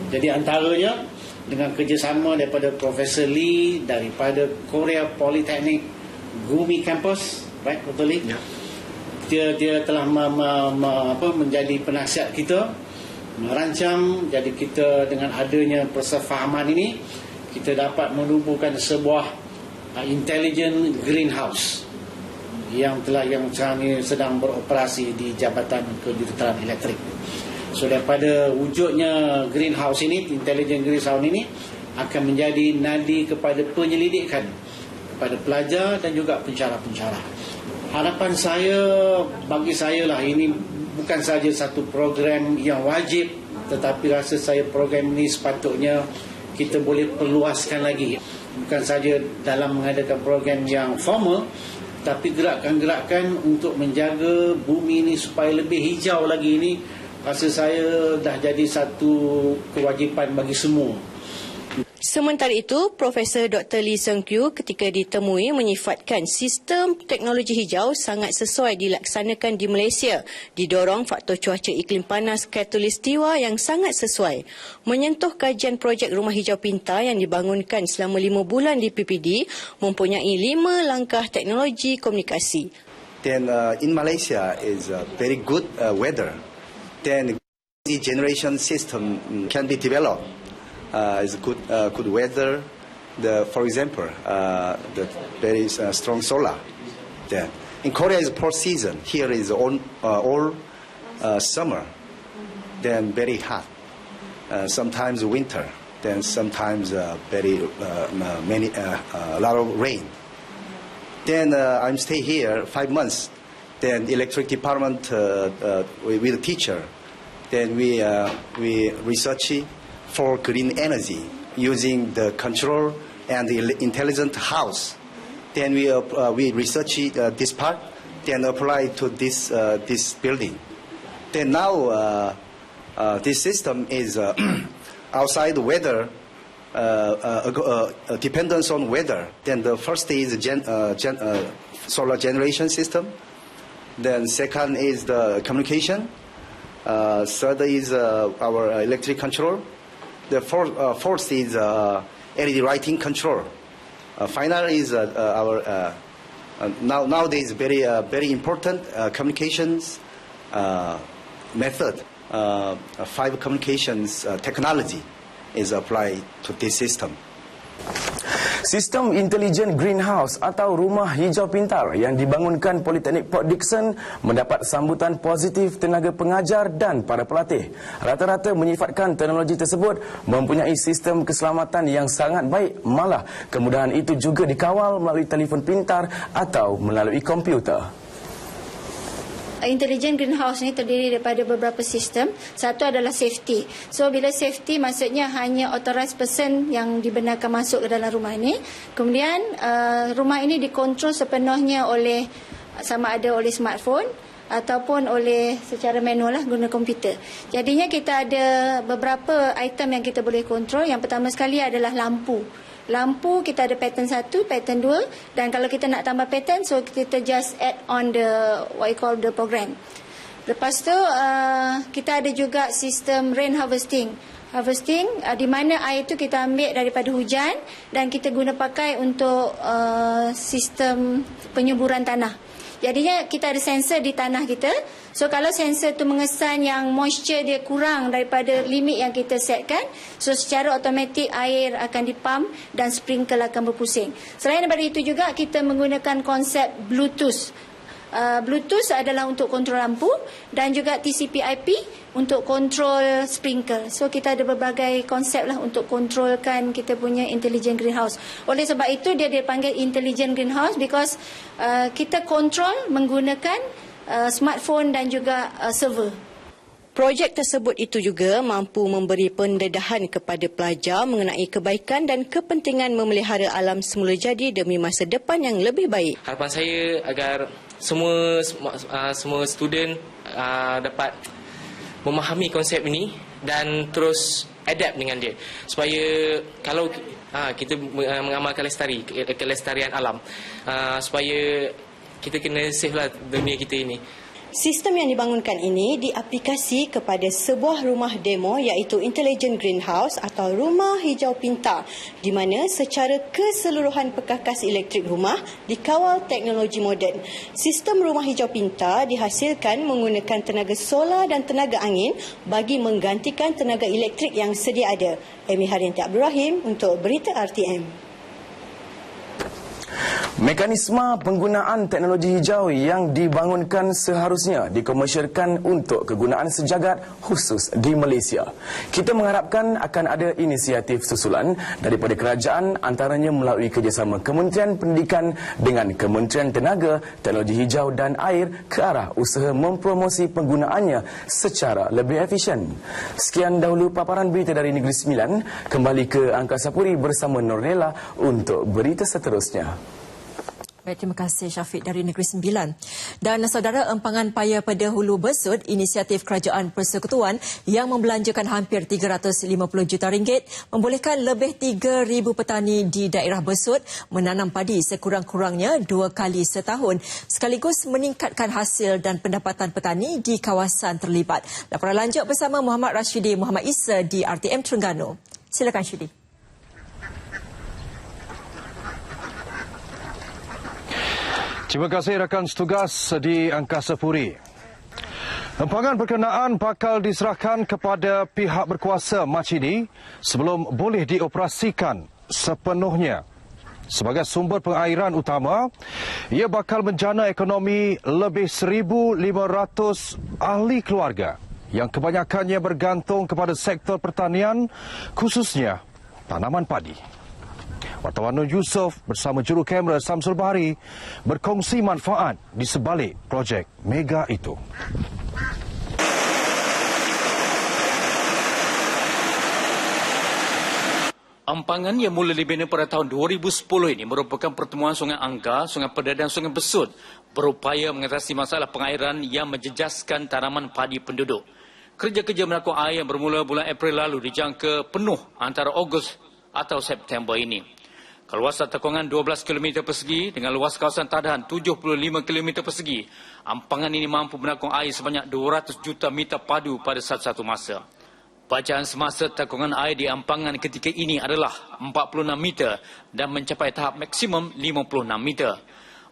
Jadi antaranya dengan kerjasama daripada Profesor Lee daripada Korea Politeknik Gumi Campus, right, betul Lee? Ya. Dia telah menjadi penasihat kita, merancang. Jadi kita dengan adanya persefahaman ini kita dapat menubuhkan sebuah intelligent greenhouse yang sekarang ini sedang beroperasi di Jabatan Kejuruteraan Elektrik. So daripada wujudnya greenhouse ini, intelligent greenhouse ini akan menjadi nadi kepada penyelidikan kepada pelajar dan juga pensyarah-pensyarah. Harapan saya, bagi saya lah, ini bukan saja satu program yang wajib, tetapi rasa saya program ini sepatutnya kita boleh perluaskan lagi. Bukan saja dalam mengadakan program yang formal, tapi gerakan-gerakan untuk menjaga bumi ini supaya lebih hijau lagi ini, rasa saya dah jadi satu kewajipan bagi semua. Sementara itu, Profesor Dr. Lee Song-kyu ketika ditemui menyifatkan sistem teknologi hijau sangat sesuai dilaksanakan di Malaysia, didorong faktor cuaca iklim panas khatulistiwa yang sangat sesuai. Menyentuh kajian projek Rumah Hijau Pintar yang dibangunkan selama 5 bulan di PPD, mempunyai 5 langkah teknologi komunikasi. Then in Malaysia is very good weather. Then the generation system can be developed. Is good weather. For example, the very strong solar. Then in Korea is 4 season. Here is all summer. Then very hot. Sometimes winter. Then sometimes very a lot of rain. Then I'm stay here 5 months. Then electric department with a teacher. Then we research for green energy using the control and the intelligent house. Then we research this part, then apply to this building. Then now this system is outside the weather, dependence on weather. Then the first is solar generation system. Then second is the communication. Third is our electric control. The fourth is LED lighting control. Final is our nowadays very important communications method. 5 communications technology is applied to this system. Sistem intelijen greenhouse atau rumah hijau pintar yang dibangunkan Politeknik Port Dickson mendapat sambutan positif tenaga pengajar dan para pelatih. Rata-rata menyifatkan teknologi tersebut mempunyai sistem keselamatan yang sangat baik, malah kemudahan itu juga dikawal melalui telefon pintar atau melalui komputer. Intelligent greenhouse ni terdiri daripada beberapa sistem. Satu adalah safety. So bila safety maksudnya hanya authorized person yang dibenarkan masuk ke dalam rumah ini. Kemudian rumah ini dikontrol sepenuhnya oleh sama ada oleh smartphone ataupun oleh secara manual lah guna komputer. Jadinya kita ada beberapa item yang kita boleh kontrol. Yang pertama sekali adalah lampu. Lampu kita ada pattern 1, pattern 2 dan kalau kita nak tambah pattern so kita just add on the what you call the program. Lepas tu kita ada juga sistem rain harvesting. Di mana air tu kita ambil daripada hujan dan kita guna pakai untuk sistem penyuburan tanah. Jadinya kita ada sensor di tanah kita. So kalau sensor tu mengesan yang moisture dia kurang daripada limit yang kita setkan, so secara automatik air akan dipump dan sprinkle akan berpusing. Selain daripada itu juga kita menggunakan konsep Bluetooth. Bluetooth adalah untuk kontrol lampu dan juga TCP/IP untuk kontrol sprinkle. So kita ada berbagai konsep lah untuk kontrolkan kita punya intelligent greenhouse. Oleh sebab itu dia dipanggil intelligent greenhouse because kita kontrol menggunakan smartphone dan juga server. Projek tersebut itu juga mampu memberi pendedahan kepada pelajar mengenai kebaikan dan kepentingan memelihara alam semula jadi demi masa depan yang lebih baik. Harapan saya agar semua student dapat memahami konsep ini dan terus adapt dengan dia. Supaya kalau kita mengamalkan kelestarian alam, supaya kita kena save lah dunia kita ini. Sistem yang dibangunkan ini diaplikasi kepada sebuah rumah demo iaitu Intelligent Greenhouse atau rumah hijau pintar di mana secara keseluruhan perkakas elektrik rumah dikawal teknologi moden. Sistem rumah hijau pintar dihasilkan menggunakan tenaga solar dan tenaga angin bagi menggantikan tenaga elektrik yang sedia ada. Amy Haryanti Abdul Rahim untuk Berita RTM. Mekanisme penggunaan teknologi hijau yang dibangunkan seharusnya dikomersialkan untuk kegunaan sejagat khusus di Malaysia. Kita mengharapkan akan ada inisiatif susulan daripada kerajaan antaranya melalui kerjasama Kementerian Pendidikan dengan Kementerian Tenaga, Teknologi Hijau dan Air ke arah usaha mempromosi penggunaannya secara lebih efisien. Sekian dahulu paparan berita dari Negeri Sembilan. Kembali ke Angkasa Puri bersama Nornela untuk berita seterusnya. Baik, terima kasih Syafiq dari Negeri Sembilan. Dan saudara, empangan paya pada Hulu Besut, inisiatif Kerajaan Persekutuan yang membelanjakan hampir 350 juta ringgit membolehkan lebih 3,000 petani di daerah Besut menanam padi sekurang-kurangnya 2 kali setahun sekaligus meningkatkan hasil dan pendapatan petani di kawasan terlibat. Laporan lanjut bersama Muhammad Rashidi Muhammad Isa di RTM Terengganu. Silakan Syedi. Terima kasih rakan setugas di Angkasa Puri. Empangan berkenaan bakal diserahkan kepada pihak berkuasa Machini sebelum boleh dioperasikan sepenuhnya. Sebagai sumber pengairan utama, ia bakal menjana ekonomi lebih 1,500 ahli keluarga yang kebanyakannya bergantung kepada sektor pertanian, khususnya tanaman padi. Wartawan Nur Yusof bersama juru kamera Samsul Bahari berkongsi manfaat di sebalik projek mega itu. Empangan yang mula dibina pada tahun 2010 ini merupakan pertemuan Sungai Angka, Sungai Peda dan Sungai Besut berupaya mengatasi masalah pengairan yang menjejaskan tanaman padi penduduk. Kerja-kerja menakung air yang bermula bulan April lalu dijangka penuh antara Ogos atau September ini. Keluasan tekungan 12 km persegi dengan luas kawasan tadahan 75 km persegi. Empangan ini mampu menakung air sebanyak 200 juta meter padu pada satu-satu masa. Bacaan semasa tekungan air di empangan ketika ini adalah 46 meter dan mencapai tahap maksimum 56 meter.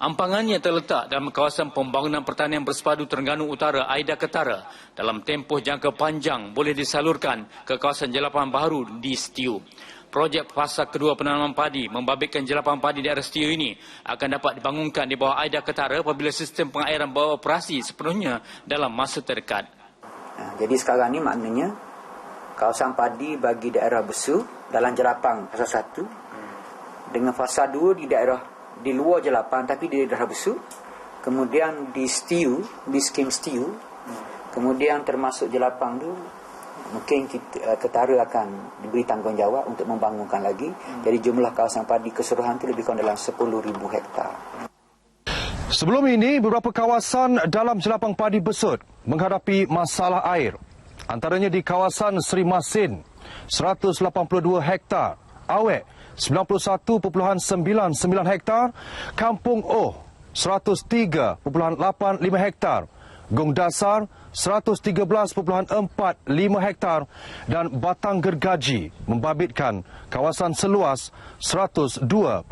Empangan yang terletak dalam kawasan pembangunan pertanian bersepadu Terengganu Utara Aida Ketara dalam tempoh jangka panjang boleh disalurkan ke kawasan jalapan baru di Setiu. Projek fasa kedua penanaman padi membabitkan jelapan padi daerah Setiu ini akan dapat dibangunkan di bawah Aida Ketara apabila sistem pengairan beroperasi sepenuhnya dalam masa terdekat. Jadi sekarang ni maknanya kawasan padi bagi daerah Besu dalam jelapang fasa 1 dengan fasa 2 di daerah di luar jelapang tapi di daerah Besu, kemudian di Setiu, di skim Setiu, kemudian termasuk jelapang tu mungkin Ketara akan diberi tanggungjawab untuk membangunkan lagi. Jadi jumlah kawasan padi keseluruhan itu lebih kurang dalam 10,000 hektar. Sebelum ini, beberapa kawasan dalam jelapang padi Besut menghadapi masalah air. Antaranya di kawasan Seri Masin, 182 hektar, Awek, 91.99 hektar, Kampung Oh, 103.85 hektar, Gong Dasar 113.45 hektar dan Batang Gergaji membabitkan kawasan seluas 102.35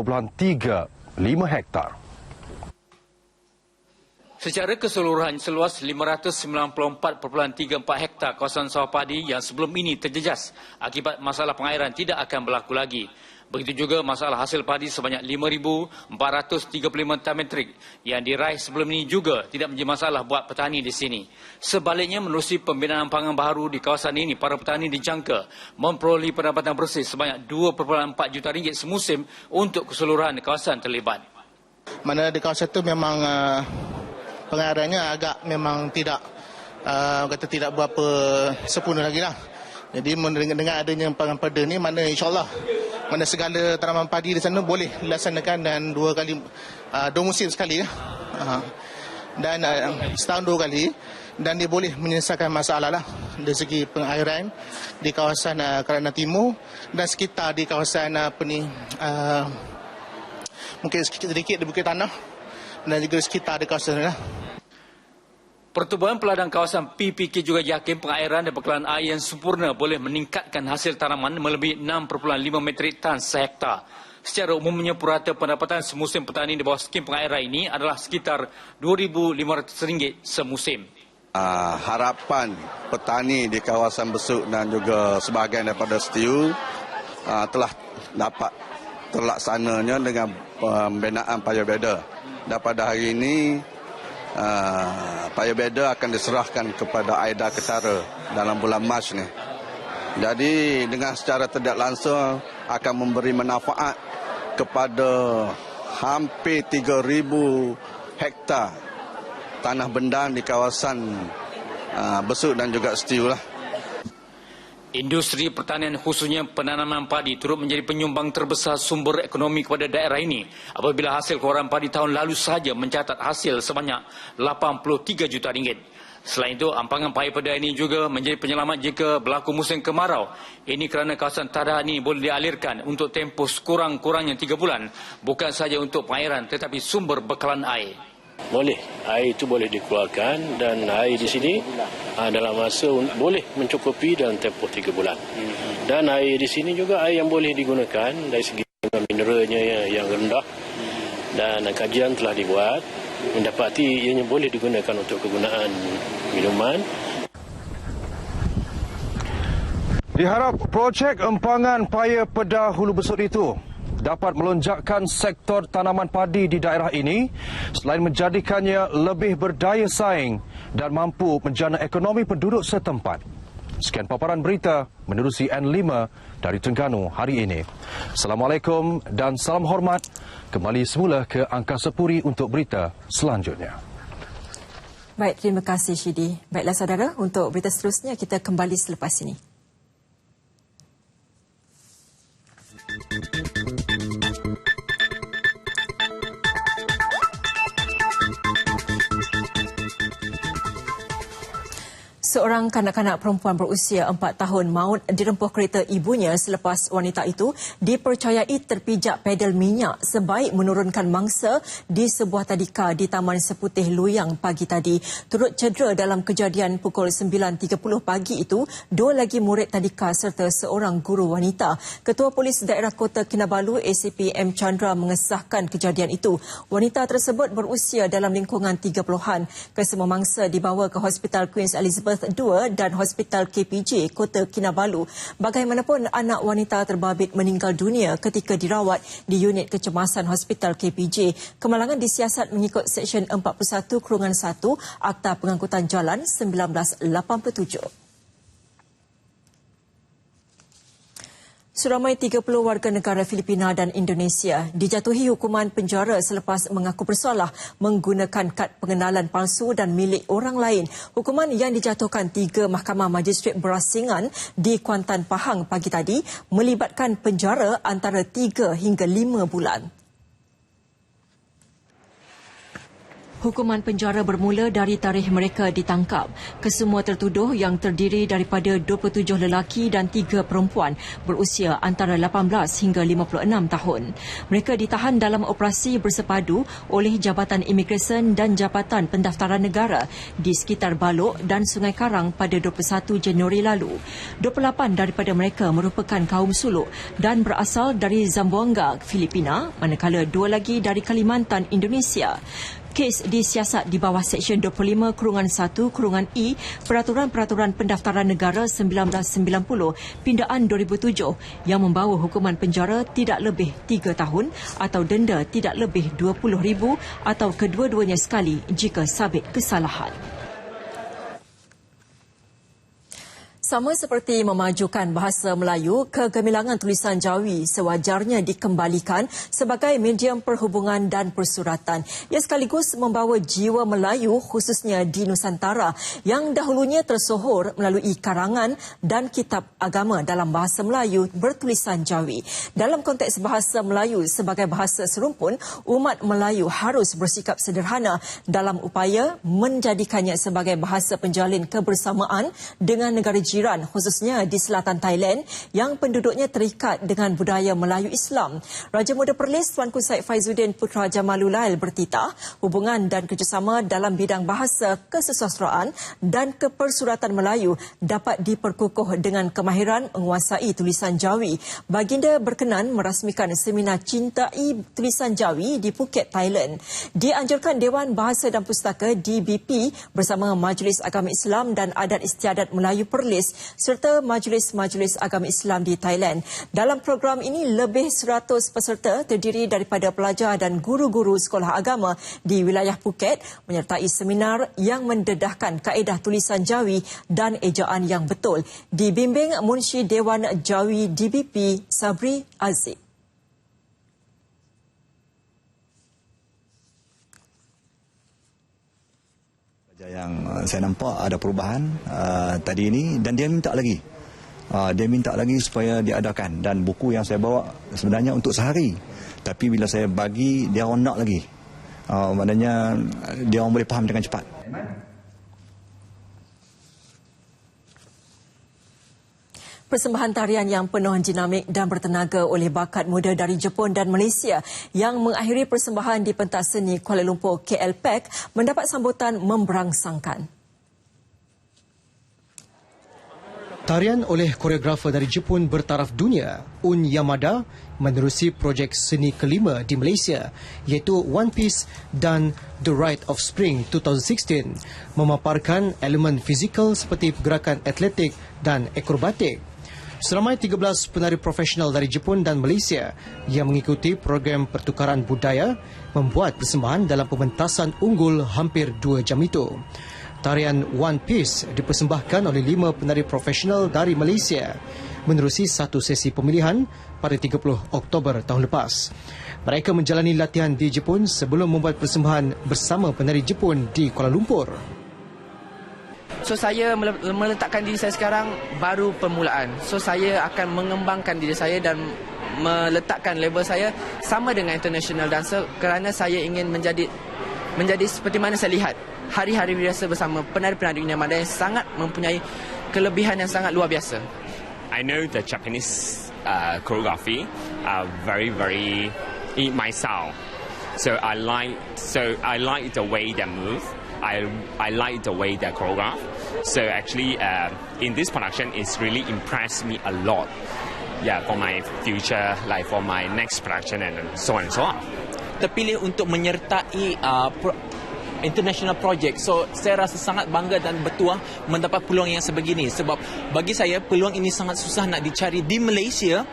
hektar. Secara keseluruhan, seluas 594.34 hektar kawasan sawah padi yang sebelum ini terjejas akibat masalah pengairan tidak akan berlaku lagi. Begitu juga masalah hasil padi sebanyak 5,435 tan metrik yang diraih sebelum ini juga tidak menjadi masalah buat petani di sini. Sebaliknya, menerusi pembinaan pangan baru di kawasan ini, para petani dijangka memperoleh pendapatan bersih sebanyak 2.4 juta ringgit semusim untuk keseluruhan kawasan terlibat. Mana di kawasan itu memang pengairannya agak memang tidak tidak berapa sempurna lagi lah. Jadi dengan adanya pangan pada ni, mana insyaAllah mana segala tanaman padi di sana boleh dilaksanakan dan dua musim sekali ya. Dan setahun 2 kali, dan dia boleh menyelesaikan masalah lah dari segi pengairan di kawasan Kerana Timur dan sekitar di kawasan mungkin sedikit di Bukit Tanah dan juga sekitar di kawasan lah. Pertubuhan Peladang Kawasan PPK juga yakin pengairan dan bekalan air yang sempurna boleh meningkatkan hasil tanaman melebihi 6.5 metrik tan sehektar. Secara umumnya, purata pendapatan semusim petani di bawah skim pengairan ini adalah sekitar RM2,500 semusim. Harapan petani di kawasan Besut dan juga sebahagian daripada Setiu telah dapat terlaksananya dengan pembinaan payabeda. Dan pada hari ini payabeda akan diserahkan kepada Aida Ketara dalam bulan Mac ni. Jadi dengan secara tidak langsung akan memberi manfaat kepada hampir 3,000 hektar tanah bendan di kawasan Besut dan juga Setiu lah. Industri pertanian khususnya penanaman padi turut menjadi penyumbang terbesar sumber ekonomi kepada daerah ini apabila hasil keluaran padi tahun lalu sahaja mencatat hasil sebanyak 83 juta ringgit. Selain itu, ampangan payapeda ini juga menjadi penyelamat jika berlaku musim kemarau. Ini kerana kawasan tadah ini boleh dialirkan untuk tempoh sekurang-kurangnya 3 bulan, bukan sahaja untuk pengairan tetapi sumber bekalan air. Boleh, air itu boleh dikeluarkan dan air di sini dalam masa boleh mencukupi dalam tempoh 3 bulan. Dan air di sini juga air yang boleh digunakan dari segi mineralnya yang rendah dan kajian telah dibuat mendapati ianya boleh digunakan untuk kegunaan minuman. Diharap projek empangan payapeda Hulu Besut itu dapat melonjakkan sektor tanaman padi di daerah ini selain menjadikannya lebih berdaya saing dan mampu menjana ekonomi penduduk setempat. Sekian paparan berita menerusi N5 dari Terengganu hari ini. Assalamualaikum dan salam hormat. Kembali semula ke Angkasa Puri untuk berita selanjutnya. Baik, terima kasih Syidi. Baiklah saudara, untuk berita seterusnya kita kembali selepas ini. Seorang kanak-kanak perempuan berusia 4 tahun maut dirempuh kereta ibunya selepas wanita itu dipercayai terpijak pedal minyak sebaik menurunkan mangsa di sebuah tadika di Taman Seputih Luyang pagi tadi. Turut cedera dalam kejadian pukul 9.30 pagi itu, 2 lagi murid tadika serta seorang guru wanita. Ketua Polis Daerah Kota Kinabalu ACP M. Chandra mengesahkan kejadian itu. Wanita tersebut berusia dalam lingkungan 30-an. Kesemua mangsa dibawa ke Hospital Queen Elizabeth Kelas 2 dan Hospital KPJ Kota Kinabalu. Bagaimanapun, anak wanita terbabit meninggal dunia ketika dirawat di unit kecemasan Hospital KPJ. Kemalangan disiasat mengikut Seksyen 41/1 Akta Pengangkutan Jalan 1987. Seramai 30 warga negara Filipina dan Indonesia dijatuhi hukuman penjara selepas mengaku bersalah menggunakan kad pengenalan palsu dan milik orang lain. Hukuman yang dijatuhkan 3 Mahkamah Magistrate Berasingan di Kuantan, Pahang pagi tadi melibatkan penjara antara 3 hingga 5 bulan. Hukuman penjara bermula dari tarikh mereka ditangkap. Kesemua tertuduh yang terdiri daripada 27 lelaki dan 3 perempuan berusia antara 18 hingga 56 tahun. Mereka ditahan dalam operasi bersepadu oleh Jabatan Imigresen dan Jabatan Pendaftaran Negara di sekitar Balok dan Sungai Karang pada 21 Januari lalu. 28 daripada mereka merupakan kaum suluk dan berasal dari Zamboanga, Filipina, manakala 2 lagi dari Kalimantan, Indonesia. Kes disiasat di bawah Seksyen 25/1/E Peraturan-Peraturan Pendaftaran Negara 1990 Pindaan 2007 yang membawa hukuman penjara tidak lebih 3 tahun atau denda tidak lebih RM20,000 atau kedua-duanya sekali jika sabit kesalahan. Sama seperti memajukan bahasa Melayu, kegemilangan tulisan Jawi sewajarnya dikembalikan sebagai medium perhubungan dan persuratan. Ia sekaligus membawa jiwa Melayu khususnya di Nusantara yang dahulunya tersohor melalui karangan dan kitab agama dalam bahasa Melayu bertulisan Jawi. Dalam konteks bahasa Melayu sebagai bahasa serumpun, umat Melayu harus bersikap sederhana dalam upaya menjadikannya sebagai bahasa penjalin kebersamaan dengan negara jiran, khususnya di selatan Thailand yang penduduknya terikat dengan budaya Melayu Islam. Raja Muda Perlis Tuanku Said Faizuddin Putra Jamalulail bertitah hubungan dan kerjasama dalam bidang bahasa, kesusastraan dan kepersuratan Melayu dapat diperkukuh dengan kemahiran menguasai tulisan Jawi. Baginda berkenan merasmikan seminar Cintai Tulisan Jawi di Phuket, Thailand. Dianjurkan Dewan Bahasa dan Pustaka DBP bersama Majlis Agama Islam dan Adat Istiadat Melayu Perlis serta majlis-majlis agama Islam di Thailand. Dalam program ini, lebih 100 peserta terdiri daripada pelajar dan guru-guru sekolah agama di wilayah Phuket menyertai seminar yang mendedahkan kaedah tulisan Jawi dan ejaan yang betul. Dibimbing Munshi Dewan Jawi DBP Sabri Aziz. Yang saya nampak ada perubahan tadi ini dan dia minta lagi. Dia minta lagi supaya diadakan dan buku yang saya bawa sebenarnya untuk sehari. Tapi bila saya bagi, dia orang nak lagi. Maknanya dia orang boleh faham dengan cepat. Persembahan tarian yang penuh dinamik dan bertenaga oleh bakat muda dari Jepun dan Malaysia yang mengakhiri persembahan di pentas seni Kuala Lumpur KLPAC mendapat sambutan memberangsangkan. Tarian oleh koreografer dari Jepun bertaraf dunia, Un Yamada, menerusi projek seni kelima di Malaysia iaitu One Piece dan The Rite of Spring 2016 memaparkan elemen fizikal seperti pergerakan atletik dan akrobatik. Seramai 13 penari profesional dari Jepun dan Malaysia yang mengikuti program pertukaran budaya membuat persembahan dalam pementasan unggul hampir 2 jam itu. Tarian One Piece dipersembahkan oleh 5 penari profesional dari Malaysia menerusi satu sesi pemilihan pada 30 Oktober tahun lepas. Mereka menjalani latihan di Jepun sebelum membuat persembahan bersama penari Jepun di Kuala Lumpur. So saya meletakkan diri saya sekarang baru permulaan. So saya akan mengembangkan diri saya dan meletakkan label saya sama dengan international dancer kerana saya ingin menjadi seperti mana saya lihat hari-hari biasa bersama penari-penari dunia maya yang sangat mempunyai kelebihan yang sangat luar biasa. I know the Japanese choreography are very in my style. So I like the way they move. I like the way they choreograph. So actually, in this production, it's really impressed me a lot. Yeah, for my future, like for my next production and so on and so on. Terpilih untuk menyertai international project. So saya rasa sangat bangga dan bertuah mendapat peluang yang sebegini, sebab bagi saya peluang ini sangat susah nak dicari di Malaysia.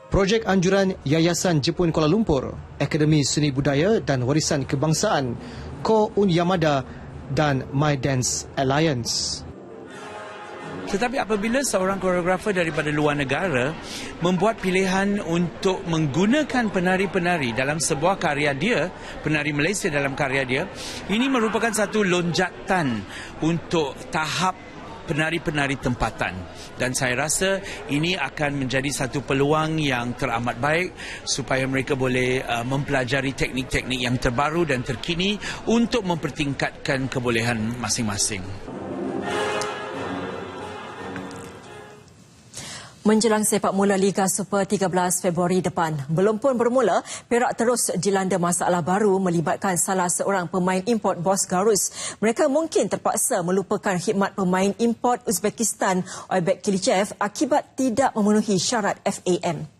Projek anjuran Yayasan Jepun Kuala Lumpur, Akademi Seni Budaya dan Warisan Kebangsaan, Ko Un Yamada dan My Dance Alliance. Tetapi apabila seorang koreografer daripada luar negara membuat pilihan untuk menggunakan penari-penari dalam sebuah karya dia, penari Malaysia dalam karya dia, ini merupakan satu lonjatan untuk tahap penari-penari tempatan. Dan saya rasa ini akan menjadi satu peluang yang teramat baik supaya mereka boleh mempelajari teknik-teknik yang terbaru dan terkini untuk mempertingkatkan kebolehan masing-masing. Menjelang sepak mula Liga Super 13 Februari depan, belum pun bermula, Perak terus dilanda masalah baru melibatkan salah seorang pemain import Bos Garus. Mereka mungkin terpaksa melupakan khidmat pemain import Uzbekistan Oybek Kilichev akibat tidak memenuhi syarat FAM.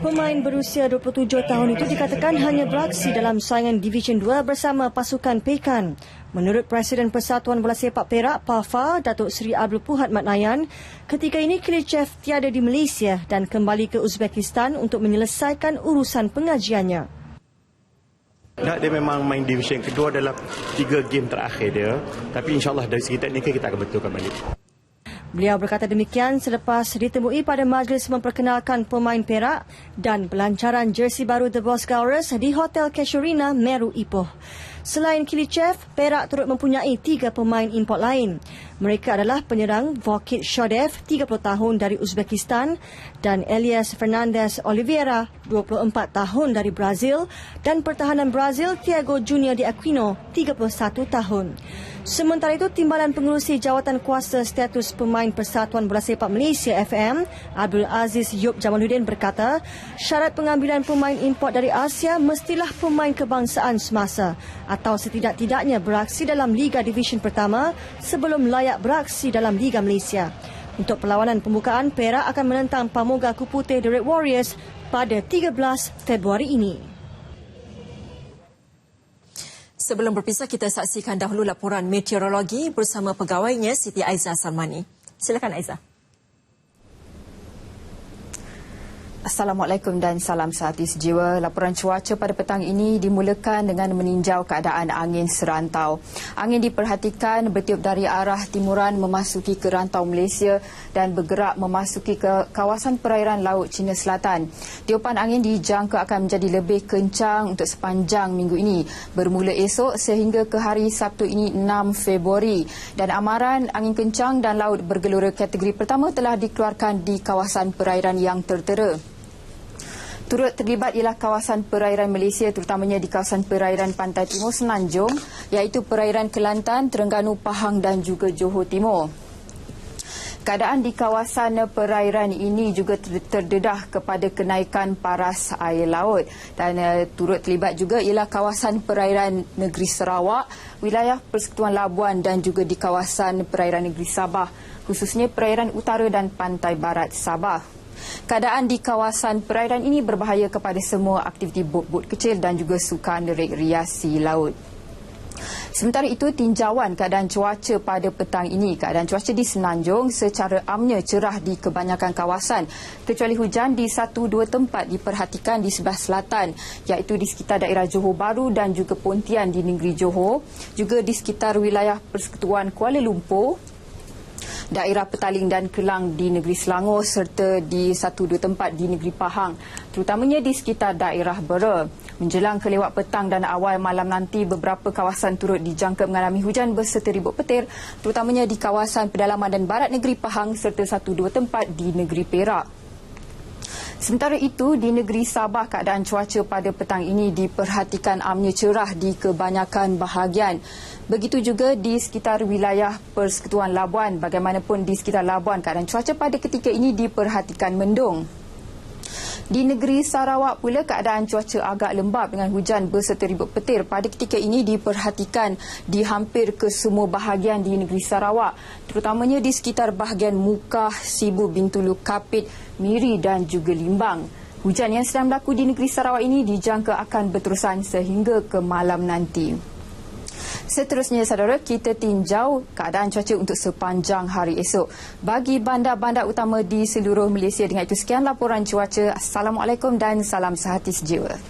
Pemain berusia 27 tahun itu dikatakan hanya beraksi dalam saingan Division 2 bersama pasukan Pekan. Menurut Presiden Persatuan Bola Sepak Perak, PAFA, Datuk Seri Abdul Puhat Matnayan, ketika ini Kilichev tiada di Malaysia dan kembali ke Uzbekistan untuk menyelesaikan urusan pengajiannya. Dia memang main division kedua dalam 3 game terakhir dia, tapi insyaAllah dari segi teknikal kita akan betulkan balik. Beliau berkata demikian selepas ditemui pada majlis memperkenalkan pemain Perak dan pelancaran jersey baru The Boss Gaurus di Hotel Casuarina, Meru, Ipoh. Selain Kilichev, Perak turut mempunyai 3 pemain import lain. Mereka adalah penyerang Vokit Shodev, 30 tahun dari Uzbekistan, dan Elias Fernandez Oliveira, 24 tahun dari Brazil, dan pertahanan Brazil Thiago Junior de Aquino, 31 tahun. Sementara itu, Timbalan Pengerusi Jawatan Kuasa Status Pemain Persatuan Bola Sepak Malaysia FM, Abdul Aziz Yub Jamaluddin berkata, syarat pengambilan pemain import dari Asia mestilah pemain kebangsaan semasa atau setidak-tidaknya beraksi dalam Liga Division Pertama sebelum layak beraksi dalam Liga Malaysia. Untuk perlawanan pembukaan, Perak akan menentang Pamuga Kuputih The Red Warriors pada 13 Februari ini. Sebelum berpisah, kita saksikan dahulu laporan meteorologi bersama pegawainya Siti Aizah Salmani. Silakan Aizah. Assalamualaikum dan salam sehati sejiwa. Laporan cuaca pada petang ini dimulakan dengan meninjau keadaan angin serantau. Angin diperhatikan bertiup dari arah timuran memasuki ke rantau Malaysia dan bergerak memasuki ke kawasan perairan Laut Cina Selatan. Tiupan angin dijangka akan menjadi lebih kencang untuk sepanjang minggu ini bermula esok sehingga ke hari Sabtu ini 6 Februari. Dan amaran angin kencang dan laut bergelora kategori pertama telah dikeluarkan di kawasan perairan yang tertera. Turut terlibat ialah kawasan perairan Malaysia terutamanya di kawasan perairan Pantai Timur Semenanjung iaitu perairan Kelantan, Terengganu, Pahang dan juga Johor Timur. Keadaan di kawasan perairan ini juga terdedah kepada kenaikan paras air laut dan turut terlibat juga ialah kawasan perairan negeri Sarawak, wilayah Persekutuan Labuan dan juga di kawasan perairan negeri Sabah, khususnya perairan utara dan pantai barat Sabah. Keadaan di kawasan perairan ini berbahaya kepada semua aktiviti bot-bot kecil dan juga sukan rekreasi laut. Sementara itu, tinjauan keadaan cuaca pada petang ini. Keadaan cuaca di Semenanjung secara amnya cerah di kebanyakan kawasan, kecuali hujan di 1-2 tempat diperhatikan di sebelah selatan, iaitu di sekitar daerah Johor Bahru dan juga Pontian di negeri Johor, juga di sekitar wilayah Persekutuan Kuala Lumpur, daerah Petaling dan Kelang di negeri Selangor serta di 1-2 tempat di negeri Pahang, terutamanya di sekitar daerah Bera. Menjelang kelewat petang dan awal malam nanti, beberapa kawasan turut dijangka mengalami hujan berserta ribut petir, terutamanya di kawasan pedalaman dan barat negeri Pahang serta 1-2 tempat di negeri Perak. Sementara itu, di negeri Sabah, keadaan cuaca pada petang ini diperhatikan amnya cerah di kebanyakan bahagian. Begitu juga di sekitar wilayah Persekutuan Labuan. Bagaimanapun di sekitar Labuan, keadaan cuaca pada ketika ini diperhatikan mendung. Di negeri Sarawak pula, keadaan cuaca agak lembap dengan hujan berserta ribut petir pada ketika ini diperhatikan di hampir ke semua bahagian di negeri Sarawak, terutamanya di sekitar bahagian Mukah, Sibu, Bintulu, Kapit, Miri dan juga Limbang. Hujan yang sedang berlaku di negeri Sarawak ini dijangka akan berterusan sehingga ke malam nanti. Seterusnya, saudara, kita tinjau keadaan cuaca untuk sepanjang hari esok bagi bandar-bandar utama di seluruh Malaysia. Dengan itu, sekian laporan cuaca. Assalamualaikum dan salam sehati sejiwa.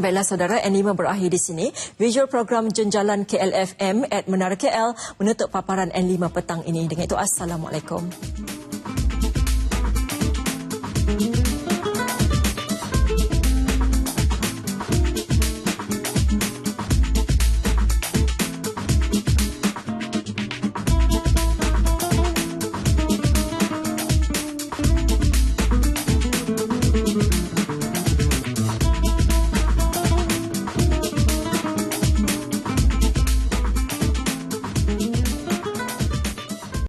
Baiklah saudara, N5 berakhir di sini. Visual program Jenjalan KLFM at Menara KL menutup paparan N5 petang ini. Dengan itu, Assalamualaikum.